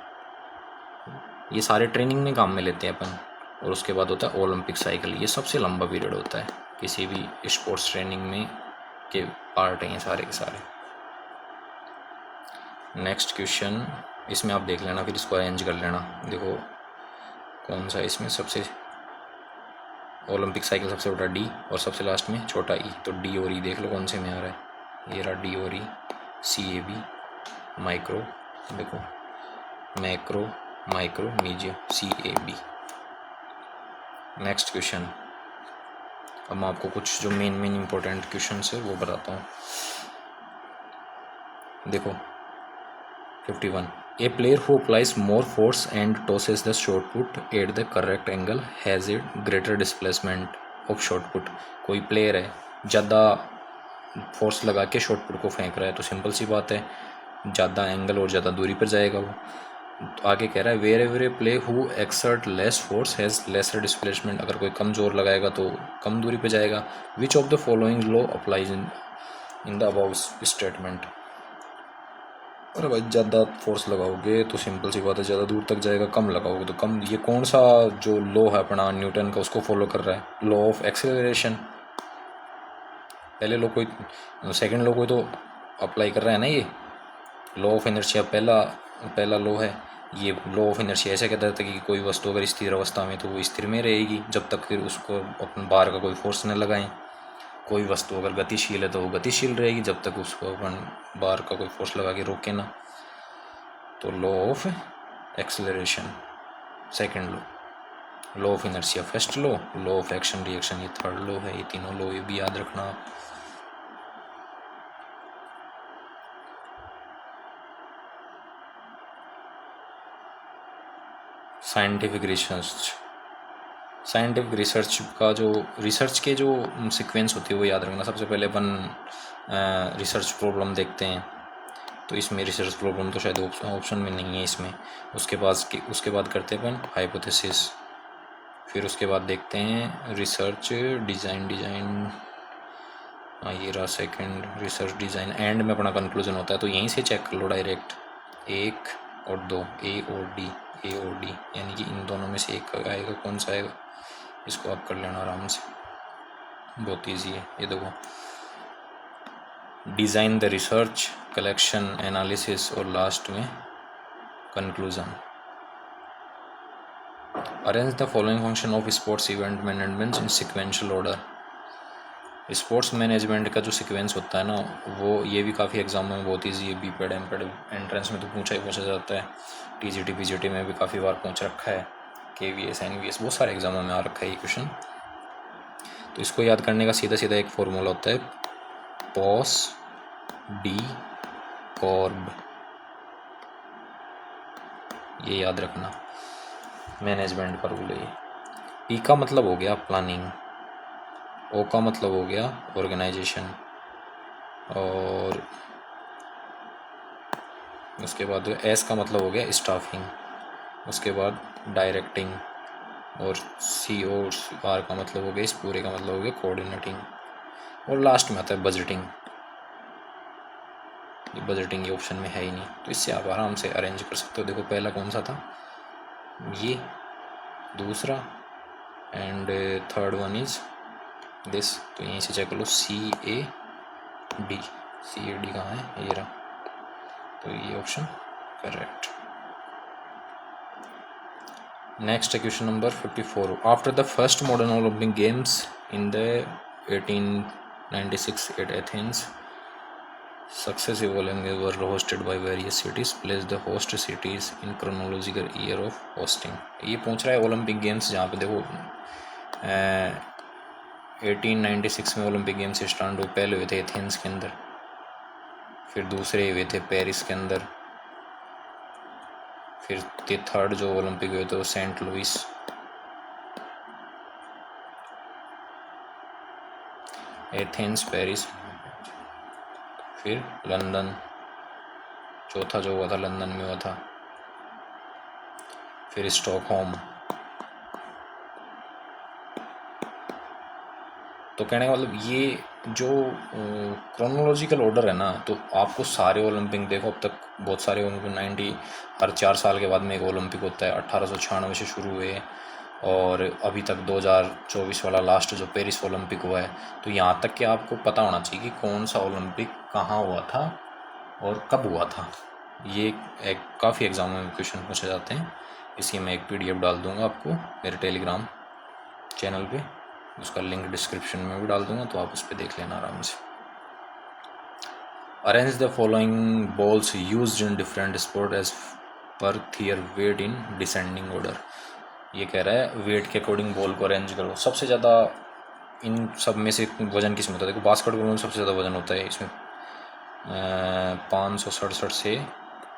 ये सारे ट्रेनिंग में काम में लेते हैं अपन। और उसके बाद होता है ओलंपिक साइकिल, ये सबसे लंबा पीरियड होता है किसी भी स्पोर्ट्स ट्रेनिंग में, के पार्ट हैं ये सारे के सारे। नेक्स्ट क्वेश्चन, इसमें आप देख लेना, फिर इसको अरेंज कर लेना। देखो कौन सा इसमें सबसे, ओलंपिक साइकिल सबसे बड़ा डी और सबसे लास्ट में छोटा ई, तो डी और ई देख लो कौन से में आ रहा है, ये रहा डी और E, C A B, micro, देखो macro, micro, meso, C A B. Next question, अब मैं आपको कुछ जो मेन इंपॉर्टेंट क्वेश्चन है वो बताता हूँ। देखो 51, a player who applies more force and tosses the shot put at the correct angle has a greater displacement of shot put. कोई प्लेयर है ज़्यादा फोर्स लगा के शॉट पुट को फेंक रहा है, तो सिंपल सी बात है ज़्यादा एंगल और ज़्यादा दूरी पर जाएगा वो। तो आगे कह रहा है wherever a play who exert less force has lesser displacement, अगर कोई कम जोर लगाएगा तो कम दूरी पे जाएगा। विच of the following law applies in the above statement. अरे भाई ज़्यादा फोर्स लगाओगे तो सिंपल सी बात है ज़्यादा दूर तक जाएगा, कम लगाओगे तो कम, ये कौन सा जो लॉ है अपना न्यूटन का उसको फॉलो कर रहा है, लॉ ऑफ एक्सेलरेशन। पहले लॉ कोई, सेकंड लॉ कोई तो अप्लाई कर रहा है ना, ये लॉ ऑफ इनर्शिया पहला लॉ है। ये लॉ ऑफ इनर्शिया ऐसे कहता था कि कोई वस्तु अगर स्थिर अवस्था में तो वो स्थिर में रहेगी जब तक फिर उसको अपन बाहर का कोई फोर्स न लगाएं। कोई वस्तु अगर गतिशील है तो वो गतिशील रहेगी जब तक उसको अपन बाहर का कोई फोर्स लगा के रोके ना। तो law of acceleration second law of inertia first law of action reaction ये थर्ड लॉ है। ये तीनों लॉ ये भी याद रखना। साइंटिफिक रिसर्च का जो रिसर्च के जो सीक्वेंस होती है वो याद रखना। सबसे पहले अपन रिसर्च प्रॉब्लम देखते हैं, तो इसमें रिसर्च प्रॉब्लम तो शायद ऑप्शन में नहीं है इसमें। उसके बाद करते हैं अपन हाइपोथेसिस, फिर उसके बाद देखते हैं रिसर्च डिज़ाइन हाँ ये रहा सेकंड रिसर्च डिज़ाइन। एंड में अपना कंक्लूजन होता है, तो यहीं से चेक कर लो डायरेक्ट 1 और 2 ए और डी यानी कि इन दोनों में से एक आएगा, कौन सा आएगा इसको आप कर लेना आराम से, बहुत ईजी है। ये देखो design the research, collection, analysis और लास्ट में conclusion. Arrange the following function of sports event management in sequential order. Sports management का जो सीक्वेंस होता है ना वो ये भी काफ़ी एग्जाम में बहुत ईजी है। बीपेड एमपेड एंट्रेंस में तो पूछा जाता है, टीजीटी पीजीटी में भी काफ़ी बार पूछ रखा है, केवीएस एनवीएस बहुत सारे एग्जामों में आ रखा है ये क्वेश्चन। तो इसको याद करने का सीधा एक फॉर्मूला होता है पॉस डी कॉर्ब, ये याद रखना मैनेजमेंट का रूल है। पी का मतलब हो गया प्लानिंग, ओ का मतलब हो गया ऑर्गेनाइजेशन, और उसके बाद एस का मतलब हो गया स्टाफिंग, उसके बाद डायरेक्टिंग, और सी और आर का मतलब हो गया, इस पूरे का मतलब हो गया कोऑर्डिनेटिंग। और लास्ट में आता है बजटिंग। ये बजटिंग ये ऑप्शन में है ही नहीं, तो इससे आप आराम से अरेंज कर सकते हो। देखो पहला कौन सा था, ये, दूसरा and third one is this. तो यहीं से चेक कर लो, CAD, CAD कहाँ है, ये रहा, तो ये option correct. Next question number 54। After the first modern Olympic games in the 1896 at Athens, successive Olympics were hosted by various cities. Place the host cities in chronological year of hosting। ये पूछ रहा है Olympic games जहाँ पे देखो 1896 में Olympic games start हुए। पहले हुए थे एथेंस के अंदर, फिर दूसरे हुए थे पेरिस के अंदर, फिर थर्ड जो ओलंपिक हुए थे वो सेंट लुइस, एथेंस, पेरिस, फिर लंदन, चौथा जो हुआ था लंदन में हुआ था, फिर स्टॉकहोम। तो कहने का मतलब ये जो क्रोनोलॉजिकल ऑर्डर है ना, तो आपको सारे ओलंपिक देखो, अब तक बहुत सारे ओलंपिक 90 हर 4 साल के बाद में एक ओलंपिक होता है। 1896 से शुरू हुए और अभी तक 2024 वाला लास्ट जो पेरिस ओलंपिक हुआ है। तो यहाँ तक कि आपको पता होना चाहिए कि कौन सा ओलंपिक कहाँ हुआ था और कब हुआ था। ये एक काफ़ी एग्जाम में क्वेश्चन पूछे जाते हैं। इसी में एक PDF डाल दूंगा आपको मेरे टेलीग्राम चैनल पे, उसका लिंक डिस्क्रिप्शन में भी डाल दूंगा, तो आप उस पर देख लेना आराम से। Arrange the following balls used in different sport as per their weight in descending order. ये कह रहा है वेट के अकॉर्डिंग बॉल को अरेंज करो। सबसे ज़्यादा इन सब में से वजन किस में होता है, देखो बास्केटबॉल में सबसे ज़्यादा वजन होता है, इसमें 567 से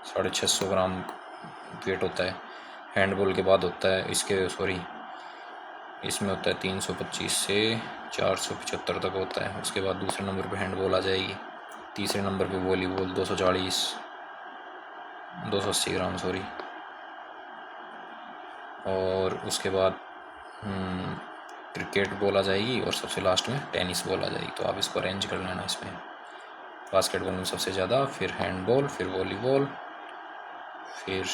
650 ग्राम वेट होता है। हैंडबॉल के बाद होता है इसमें होता है 325 से 475 तक होता है। उसके बाद दूसरे नंबर पे हैंडबॉल आ जाएगी, तीसरे नंबर पे वॉलीबॉल 280 ग्राम और उसके बाद क्रिकेट बॉल आ जाएगी और सबसे लास्ट में टेनिस बॉल आ जाएगी। तो आप इसको अरेंज कर लेना। इसमें बास्केटबॉल में सबसे ज़्यादा, फिर हैंडबॉल, फिर वॉलीबॉल, फिर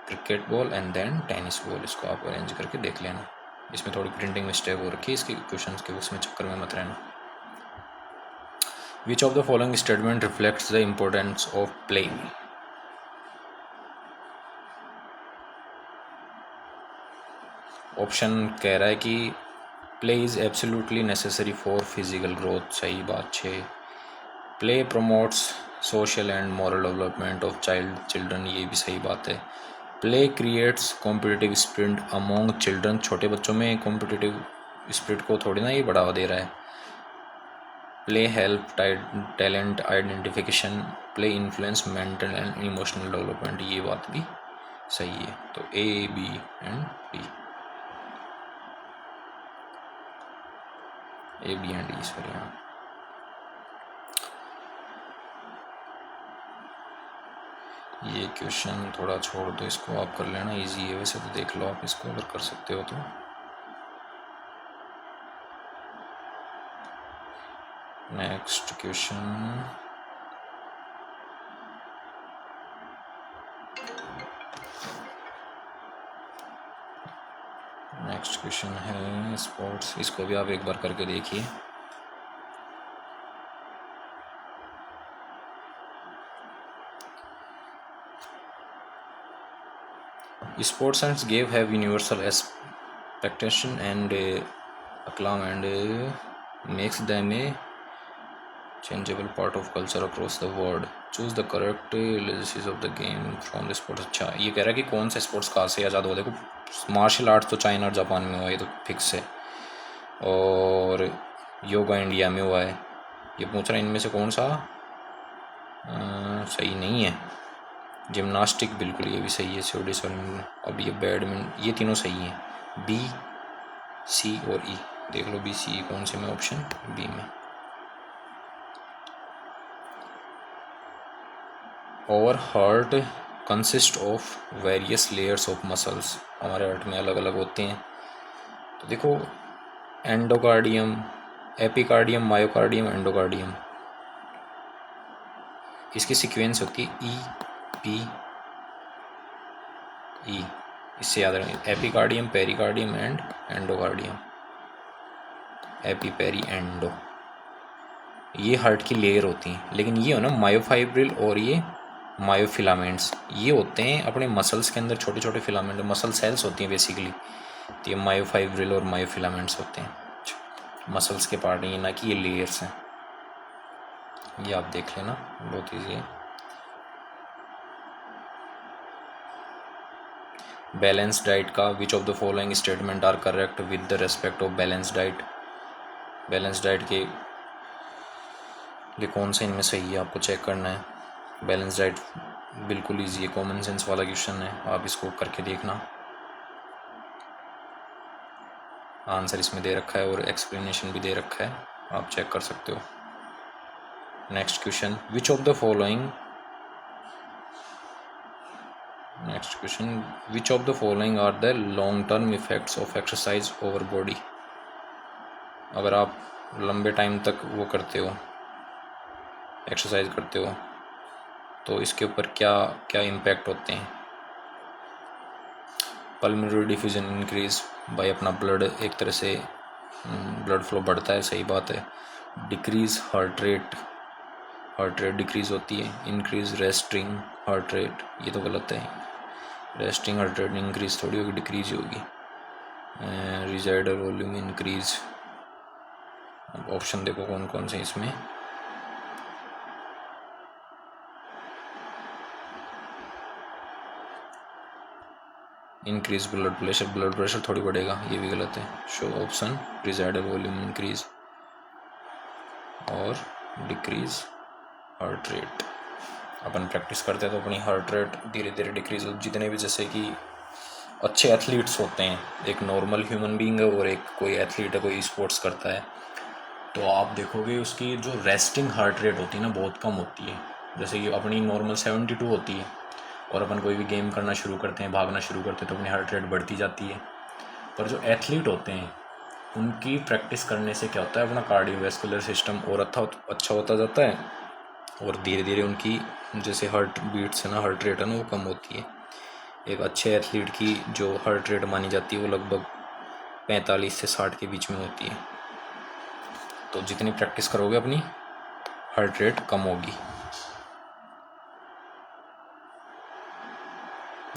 cricket ball and then tennis ball. इसको आप अरेंज करके देख लेना। इसमें थोड़ी प्रिंटिंग मिस्टेक हो रखी है इसके क्वेश्चंस के, उसमें चक्कर में मत रहना। विच of the following statement reflects the importance of play. Option कह रहा है कि play is absolutely necessary for physical growth, सही बात 6। Play promotes social and moral development of children, ये भी सही बात है। Play creates competitive spirit among children, छोटे बच्चों में कॉम्पिटिटिव स्पिरिट को थोड़ी ना ये बढ़ावा दे रहा है। Play help talent identification, play influence mental and emotional development, ये बात भी सही है। तो A, B and D, A, B and D sorry. हाँ, ये क्वेश्चन थोड़ा छोड़ दो, इसको आप कर लेना, इजी है वैसे तो, देख लो आप इसको अगर कर सकते हो तो। नेक्स्ट क्वेश्चन है स्पोर्ट्स, इसको भी आप एक बार करके देखिए। Sports and games have universal expectation and acclaim and makes them a changeable part of culture across the world. Choose the correct legacies of the game from the sports। अच्छा, ये कह रहा है कि कौन सा स्पोर्ट्स कहाँ से आज़ाद हुआ। देखो मार्शल आर्ट तो चाइना और जापान में हुआ है, ये तो फिक्स है, और योगा इंडिया में हुआ है। ये पूछ रहा है इनमें से कौन सा सही नहीं है। जिम्नास्टिक बिल्कुल, ये भी सही है, स्वीडिश और अब ये बैडमिंटन, ये तीनों सही हैं। B, C और E, देख लो B, C, कौन से में, ऑप्शन B में। और heart consist of various layers of muscles, हमारे हार्ट में अलग अलग होते हैं। तो देखो एंडोकार्डियम, एपिकार्डियम, मायोकार्डियम, एंडोकार्डियम। इसकी सीक्वेंस होती है ई पी ई, इससे याद रखें। Epicardium, pericardium and endocardium. Epi, peri, endo, ये हार्ट की लेयर होती हैं। लेकिन ये हो ना मायोफाइब्रिल और ये मायोफिलामेंट्स, ये होते हैं अपने मसल्स के अंदर छोटे छोटे फिलामेंट, मसल सेल्स होती हैं बेसिकली। तो ये मायोफाइब्रिल और मायोफिलामेंट्स होते हैं, मसल्स के पार्ट हैं ये, ना कि ये लेयर्स हैं। ये आप देख लेना, बहुत ईजी है। बैलेंस डाइट का which of the following statement are correct with the respect of balance diet. Balance diet के लिए कौन सा इनमें सही है आपको चेक करना है। बैलेंस डाइट बिल्कुल ईजी है, कॉमन सेंस वाला क्वेश्चन है, आप इसको करके देखना। आंसर इसमें दे रखा है और एक्सप्लेनेशन भी दे रखा है, आप चेक कर सकते हो। Next question, which of the following are the long term effects of exercise over body. अगर आप लंबे टाइम तक वो करते हो, एक्सरसाइज करते हो, तो इसके ऊपर क्या क्या इम्पैक्ट होते हैं। पल्मोनरी डिफ्यूजन इंक्रीज बाय, अपना ब्लड एक तरह से ब्लड फ्लो बढ़ता है, सही बात है। डिक्रीज हार्ट रेट डिक्रीज होती है। इंक्रीज रेस्टिंग हार्ट रेट, ये तो गलत है। रेस्टिंग हार्ट रेट इंक्रीज थोड़ी होगी, डिक्रीज होगी। रिजाइडल वॉल्यूम इंक्रीज। अब ऑप्शन देखो कौन कौन से इसमें। इंक्रीज ब्लड प्रेशर थोड़ी बढ़ेगा, ये भी गलत है। शो ऑप्शन रिजाइडल वॉल्यूम इंक्रीज और डिक्रीज हार्ट रेट। अपन प्रैक्टिस करते हैं तो अपनी हार्ट रेट धीरे धीरे डिक्रीज हो। जितने भी जैसे कि अच्छे एथलीट्स होते हैं, एक नॉर्मल ह्यूमन बीइंग है और एक कोई एथलीट है, कोई स्पोर्ट्स करता है, तो आप देखोगे उसकी जो रेस्टिंग हार्ट रेट होती है ना बहुत कम होती है। जैसे कि अपनी नॉर्मल 72 होती है, और अपन कोई भी गेम करना शुरू करते हैं, भागना शुरू करते हैं, तो अपनी हार्ट रेट बढ़ती जाती है। पर जो एथलीट होते हैं उनकी प्रैक्टिस करने से क्या होता है, अपना कार्डियोवैस्कुलर सिस्टम और अच्छा होता जाता है, और धीरे धीरे उनकी जैसे हार्ट बीट्स है ना, हार्ट रेट है ना, वो कम होती है। एक अच्छे एथलीट की जो हार्ट रेट मानी जाती है वो लगभग 45 से 60 के बीच में होती है। तो जितनी प्रैक्टिस करोगे अपनी हार्ट रेट कम होगी।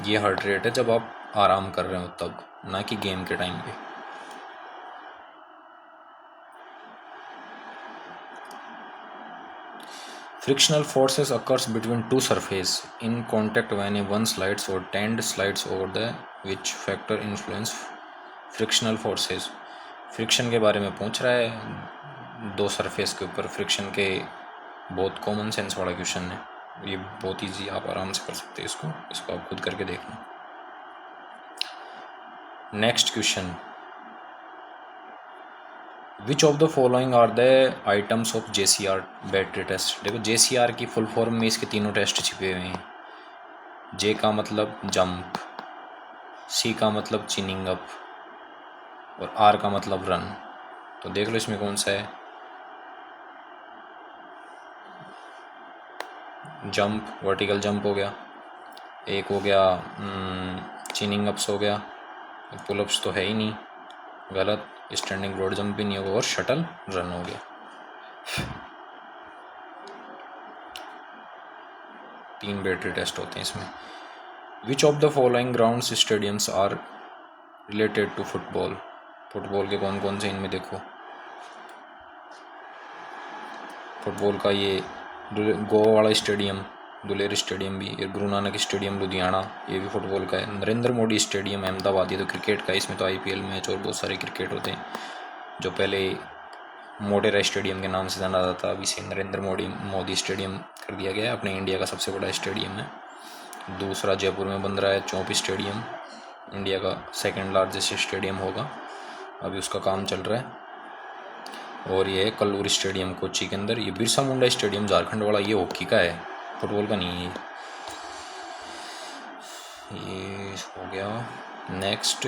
ये हार्ट रेट है जब आप आराम कर रहे हो तब, ना कि गेम के टाइम पे। Frictional forces occurs between two surfaces in contact when one slides or tend slides over the which factor influence frictional forces। Friction के बारे में पूछ रहा है, दो सरफेस के ऊपर फ्रिक्शन के, बहुत कॉमन सेंस वाला क्वेश्चन है, ये बहुत इजी, आप आराम से कर सकते हैं इसको आप खुद करके देखना। Next question, which of the following are the items of JCR battery test. देखो JCR की फुल फॉर्म में इसके तीनों टेस्ट छिपे हुए हैं। J का मतलब जंप, C का मतलब चिनिंग अप, और R का मतलब रन। तो देख लो इसमें कौन सा है। जंप, वर्टिकल जंप हो गया, एक हो गया चिनिंग अप्स हो गया, पुलअप्स तो है ही नहीं, गलत। स्टैंडिंग ब्रॉड जंप भी नहीं होगा, और शटल रन हो गया। तीन बैटरी टेस्ट होते हैं इसमें। Which of the following grounds stadiums are related to football. Football के कौन कौन से इनमें देखो। फुटबॉल का ये गोवा वाला स्टेडियम, दुलेर स्टेडियम भी, ये गुरु नानक स्टेडियम लुधियाना, ये भी फुटबॉल का है। नरेंद्र मोदी स्टेडियम अहमदाबाद, ये तो क्रिकेट का है, इसमें तो IPL मैच और बहुत सारे क्रिकेट होते हैं। जो पहले मोटेरा स्टेडियम के नाम से जाना जाता था, अभी से नरेंद्र मोदी स्टेडियम कर दिया गया है, अपने इंडिया का सबसे बड़ा स्टेडियम है। दूसरा जयपुर में बन रहा है चौंपी स्टेडियम, इंडिया का सेकंड लार्जेस्ट स्टेडियम होगा, अभी उसका काम चल रहा है। और ये है कल्लूर स्टेडियम कोच्चि के अंदर। ये बिरसा मुंडा स्टेडियम झारखंड वाला, ये हॉकी का है, फुटबॉल का नहीं है। ये हो गया next,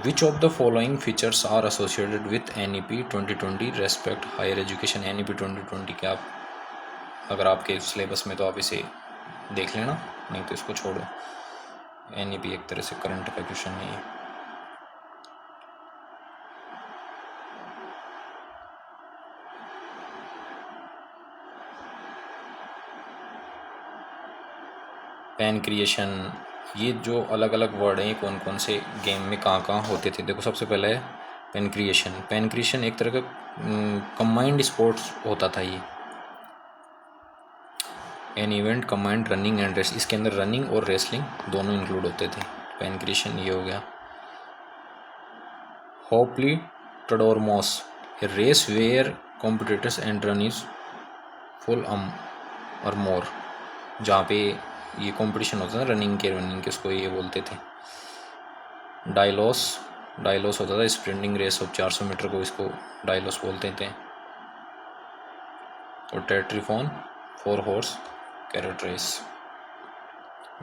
which of the following features are associated with NEP 2020 respect higher education. NEP 2020 के आप अगर आपके सिलेबस में तो आप इसे देख लेना, नहीं तो इसको छोड़ो। NEP एक तरह से करंट का क्वेश्चन नहीं है। पैन क्रिएशन, ये जो अलग अलग वर्ड हैं कौन कौन से गेम में कहाँ कहाँ होते थे। देखो सबसे पहले है पैन क्रिएशन। पैन क्रिएशन एक तरह का कंबाइंड स्पोर्ट्स होता था ये, an event combined running and race. इसके अंदर रनिंग और रेसलिंग दोनों इंक्लूड होते थे। पैन क्रिएशन ये हो गया। Hoplitodromos, a race where competitors and run is full armour, जहाँ पे ये कंपटीशन होता था रनिंग के उसको ये बोलते थे। डायलोस होता था स्प्रिंटिंग रेस ऑफ 400 मीटर को, इसको डायलोस बोलते थे। और tethrippon 4 horse chariot race.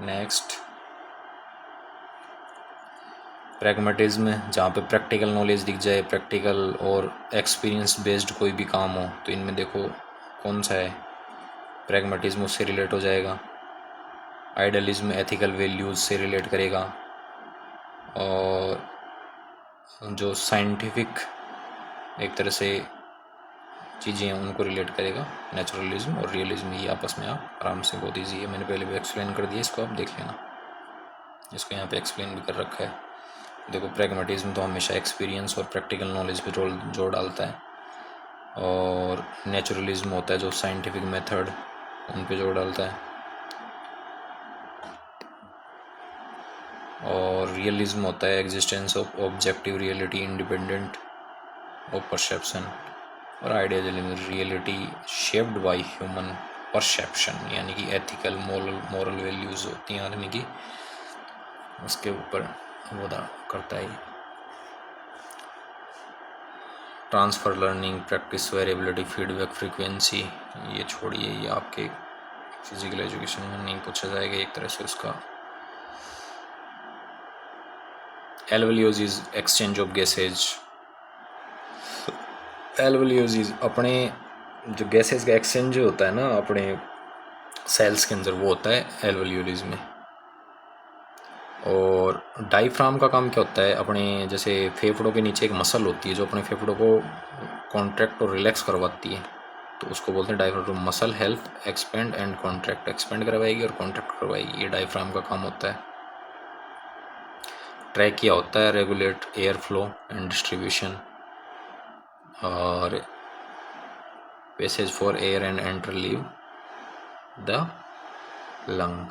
Next, pragmatism, जहाँ पे प्रैक्टिकल नॉलेज दिख जाए, प्रैक्टिकल और एक्सपीरियंस बेस्ड कोई भी काम हो, तो इनमें देखो कौन सा है। प्रैग्मेटिज्म उससे रिलेट हो जाएगा। आइडियलिज्म एथिकल वैल्यूज से रिलेट करेगा। और जो साइंटिफिक एक तरह से चीज़ें हैं उनको रिलेट करेगा। नेचुरलिज्म और रियलिज्म ये आपस में आप आराम से बहुत ईजी है, मैंने पहले भी एक्सप्लेन कर दिया, इसको आप देख लेना। इसको यहाँ पे एक्सप्लेन भी कर रखा है। देखो प्रैग्मेटिज्म तो हमेशा एक्सपीरियंस और प्रैक्टिकल नॉलेज पे जोड़ डालता है, और नेचुरलिज्म होता है जो साइंटिफिक मेथड उन पे जोड़ डालता है, और रियलिज्म होता है existence of objective reality independent of perception. और idealism reality shaped by human perception, यानी कि एथिकल मोरल वैल्यूज होती हैं आदमी की, उसके ऊपर वो करता है। Transfer learning, practice, variability, feedback, frequency, ये छोड़िए, ये आपके फिजिकल एजुकेशन में नहीं पूछा जाएगा एक तरह से उसका। Alveolus is exchange of gases. Alveolus is अपने जो गैसेज का एक्सचेंज होता है ना अपने सेल्स के अंदर, वो होता है एल्वेलियोज में। और डायफ्राम का काम क्या होता है, अपने जैसे फेफड़ों के नीचे एक मसल होती है जो अपने फेफड़ों को कॉन्ट्रैक्ट और रिलैक्स करवाती है, तो उसको बोलते हैं diaphragm. Muscle help expand and contract, expand करवाएगी और कॉन्ट्रैक्ट करवाएगी, ये डायफ्राम का काम होता है। ट्रैकिया होता है regulate air flow and distribution, और passage for air and enter leave the lung.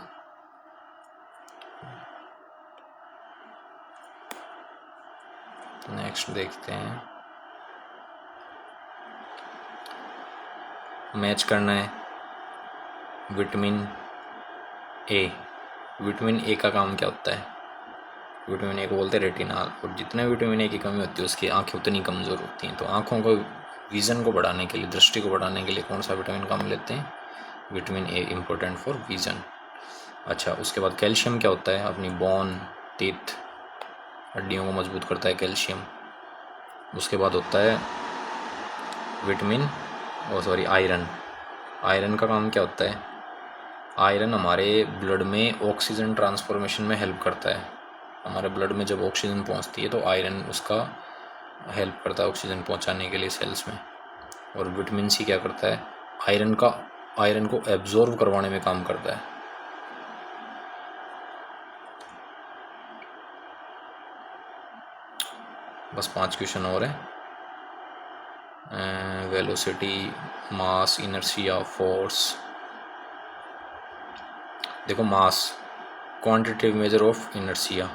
Next देखते हैं, मैच करना है विटामिन ए। विटामिन ए का काम क्या होता है, विटामिन ए को बोलते हैं रेटिनॉल, और जितना विटामिन ए की कमी होती है उसकी आंखें उतनी कमज़ोर होती हैं। तो आँखों को विज़न को बढ़ाने के लिए, दृष्टि को बढ़ाने के लिए कौन सा विटामिन काम लेते हैं, vitamin A, important for vision. अच्छा, उसके बाद कैल्शियम क्या होता है, अपनी बोन, टीथ, हड्डियों को मजबूत करता है कैल्शियम। उसके बाद होता है आयरन। आयरन का काम क्या होता है, आयरन हमारे ब्लड में ऑक्सीजन ट्रांसफॉर्मेशन में हेल्प करता है। हमारे ब्लड में जब ऑक्सीजन पहुंचती है तो आयरन उसका हेल्प करता है ऑक्सीजन पहुंचाने के लिए सेल्स में। और विटामिन सी क्या करता है, आयरन को एब्जॉर्ब करवाने में काम करता है। बस 5 क्वेश्चन और है। वेलोसिटी, मास, इनर्शिया, फोर्स। देखो मास, क्वांटिटेटिव मेजर ऑफ इनर्शिया।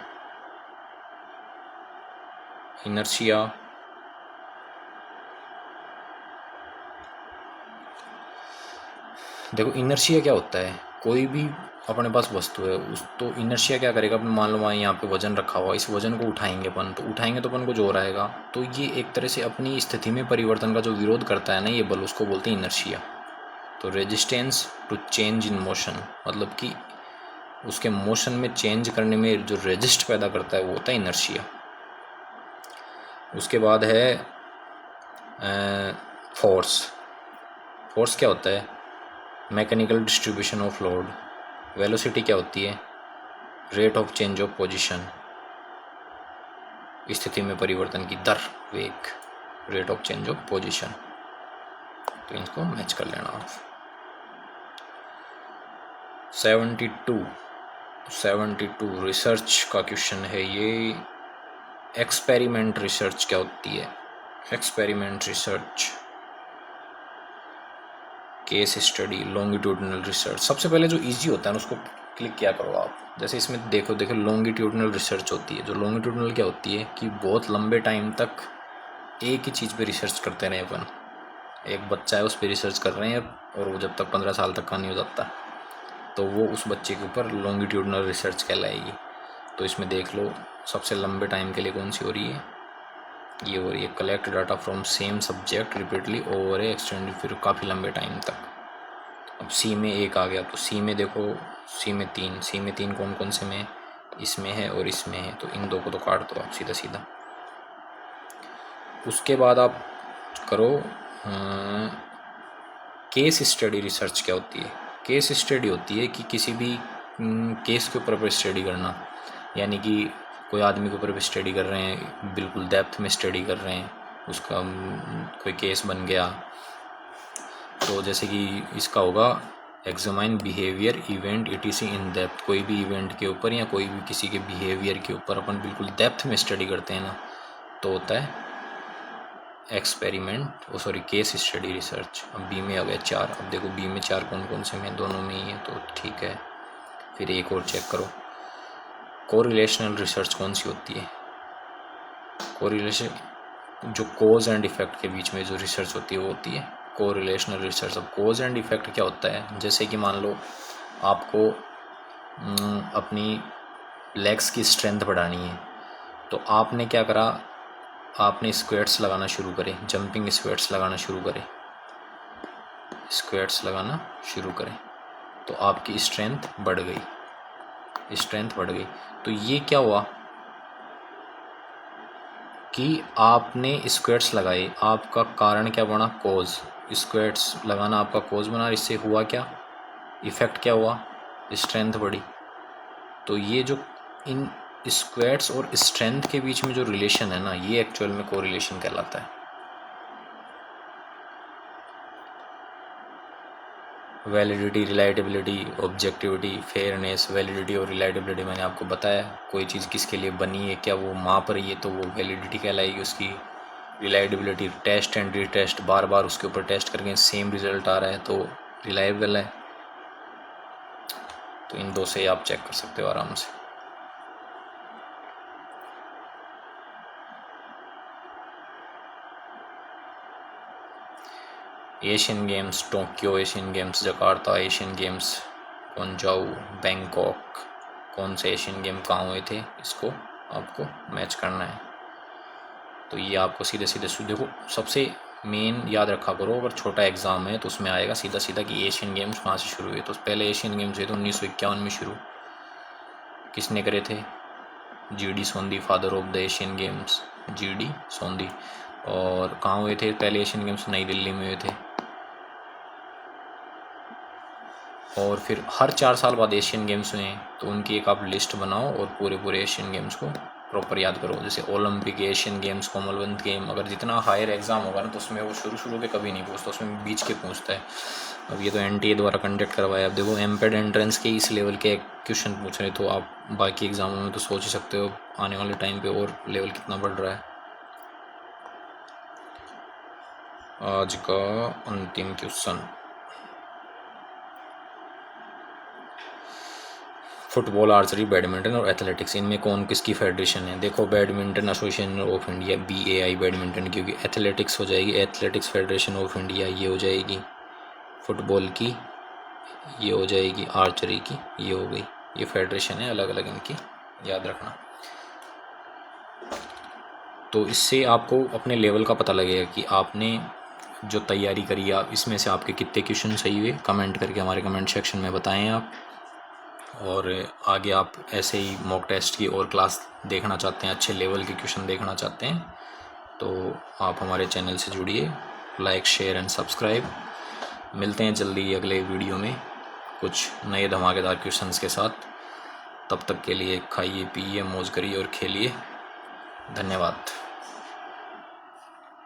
देखो इनर्शिया क्या होता है, कोई भी अपने पास वस्तु है उस तो इनर्शिया क्या करेगा, अपन मान लो वहाँ यहाँ पे वजन रखा हुआ, इस वजन को उठाएंगे तो अपन को जोर आएगा, तो ये एक तरह से अपनी स्थिति में परिवर्तन का जो विरोध करता है ना ये बल, उसको बोलते हैं इनर्शिया। तो resistance to change in motion, मतलब कि उसके मोशन में चेंज करने में जो रेजिस्ट पैदा करता है वो होता है इनर्शिया। उसके बाद है फोर्स। फोर्स क्या होता है? Mechanical distribution of load. Velocity क्या होती है? Rate of change of position, स्थिति में परिवर्तन की दर, वेग, rate of change of position. तो इनको मैच कर लेना आप। 72 रिसर्च का क्वेश्चन है ये। एक्सपेरिमेंट रिसर्च क्या होती है? Experiment research, case study, longitudinal research. सबसे पहले जो इजी होता है ना उसको क्लिक किया करो आप। जैसे इसमें देखो लॉन्गिट्यूडनल रिसर्च होती है। जो लॉन्गिट्यूडनल क्या होती है कि बहुत लंबे टाइम तक एक ही चीज़ पे रिसर्च करते रहे अपन। एक बच्चा है उस पर रिसर्च कर रहे हैं और वो जब तक 15 साल तक का नहीं हो जाता तो वो उस बच्चे के ऊपर लॉन्गिट्यूडनल रिसर्च कहलाएगी। तो इसमें देख लो सबसे लंबे टाइम के लिए कौन सी हो रही है? ये हो रही है collect data from same subject repeatedly over A extended, फिर काफ़ी लंबे टाइम तक। अब सी में एक आ गया तो सी में देखो, सी में तीन कौन कौन से में? इसमें है और इसमें है, तो इन दो को तो काट दो आप सीधा सीधा। उसके बाद आप करो केस स्टडी रिसर्च क्या होती है? केस स्टडी होती है कि किसी भी केस के ऊपर स्टडी करना, यानी कि कोई आदमी के ऊपर स्टडी कर रहे हैं, बिल्कुल डेप्थ में स्टडी कर रहे हैं, उसका कोई केस बन गया। तो जैसे कि इसका होगा examine behaviour event ETC in depth. कोई भी इवेंट के ऊपर या कोई भी किसी के बिहेवियर के ऊपर अपन बिल्कुल डेप्थ में स्टडी करते हैं ना, तो होता है केस स्टडी रिसर्च। अब बी में आ गया 4। अब देखो बी में 4 कौन कौन से में? दोनों में ही है, तो ठीक है। फिर एक और चेक करो, कोरिलेशनल रिसर्च कौन सी होती है? कोरिलेशन, जो कोज एंड इफेक्ट के बीच में जो रिसर्च होती है वो होती है कोरिलेशनल रिसर्च। अब कोज एंड इफेक्ट क्या होता है? जैसे कि मान लो आपको अपनी लेग्स की स्ट्रेंथ बढ़ानी है, तो आपने क्या करा? आपने स्क्वेट्स लगाना शुरू करे, जंपिंग स्क्वेट्स लगाना शुरू करें, तो आपकी स्ट्रेंथ बढ़ गई। तो ये क्या हुआ कि आपने स्क्वेट्स लगाए, आपका कारण क्या बना? कोज। स्क्वेट्स लगाना आपका कोज बना, इससे हुआ क्या? इफेक्ट क्या हुआ? स्ट्रेंथ बढ़ी। तो ये जो इन स्क्वेट्स और स्ट्रेंथ के बीच में जो रिलेशन है ना, ये एक्चुअल में कोरिलेशन कहलाता है। Validity, reliability, objectivity, fairness. Validity और रिलायबिलिटी मैंने आपको बताया, कोई चीज़ किसके लिए बनी है, क्या वो माप रही है, तो वो वैलिडिटी कहलाएगी उसकी। रिलायबिलिटी, टेस्ट एंड रीटेस्ट, बार बार उसके ऊपर टेस्ट करके सेम रिजल्ट आ रहा है तो रिलायबल है। तो इन दो से आप चेक कर सकते हो आराम से। Asian Games Tokyo, Asian Games Jakarta, Asian Games Guangzhou, Bangkok, कौन से एशियन गेम कहाँ हुए थे, इसको आपको मैच करना है। तो ये आपको सीधे देखो, सबसे मेन याद रखा करो, अगर छोटा एग्ज़ाम है तो उसमें आएगा सीधा कि एशियन गेम्स कहाँ से शुरू हुए। तो पहले एशियन गेम्स हुए थे 1951 में शुरू। किसने करे थे? GD Sondhi, father of the Asian Games, GD Sondhi. और कहाँ हुए थे पहले एशियन गेम्स? नई दिल्ली में हुए थे। और फिर हर 4 साल बाद एशियन गेम्स हुए हैं, तो उनकी एक आप लिस्ट बनाओ और पूरे एशियन गेम्स को प्रॉपर याद करो। जैसे Olympic, Asian games, Commonwealth game, अगर जितना हायर एग्जाम होगा ना तो उसमें वो शुरू के कभी नहीं पूछता, उसमें बीच के पूछता है। अब ये तो NTA द्वारा कंडक्ट करवाया। अब देखो एमपेड एंट्रेंस के इस लेवल के क्वेश्चन पूछ रहे, तो आप बाकी एग्जामों में तो सोच ही सकते हो आने वाले टाइम पे और लेवल कितना बढ़ रहा है। आज का अंतिम क्वेश्चन, फुटबॉल, आर्चरी, बैडमिंटन और एथलेटिक्स, इनमें कौन किसकी फेडरेशन है? देखो badminton association of India, BAI badminton की होगी। एथलेटिक्स हो जाएगी एथलेटिक्स फेडरेशन ऑफ इंडिया, ये हो जाएगी। फुटबॉल की ये हो जाएगी, आर्चरी की ये हो गई। ये फेडरेशन है अलग अलग इनकी, याद रखना। तो इससे आपको अपने लेवल का पता लगेगा कि आपने जो तैयारी करी, आप इसमें से आपके कितने क्वेश्चन सही हुए। कमेंट करके हमारे कमेंट सेक्शन में बताएं आप। और आगे आप ऐसे ही मॉक टेस्ट की और क्लास देखना चाहते हैं, अच्छे लेवल के क्वेश्चन देखना चाहते हैं, तो आप हमारे चैनल से जुड़िए। Like, share and subscribe. मिलते हैं जल्दी अगले वीडियो में कुछ नए धमाकेदार क्वेश्चंस के साथ। तब तक के लिए खाइए, पिए, मौज करिए और खेलिए। धन्यवाद।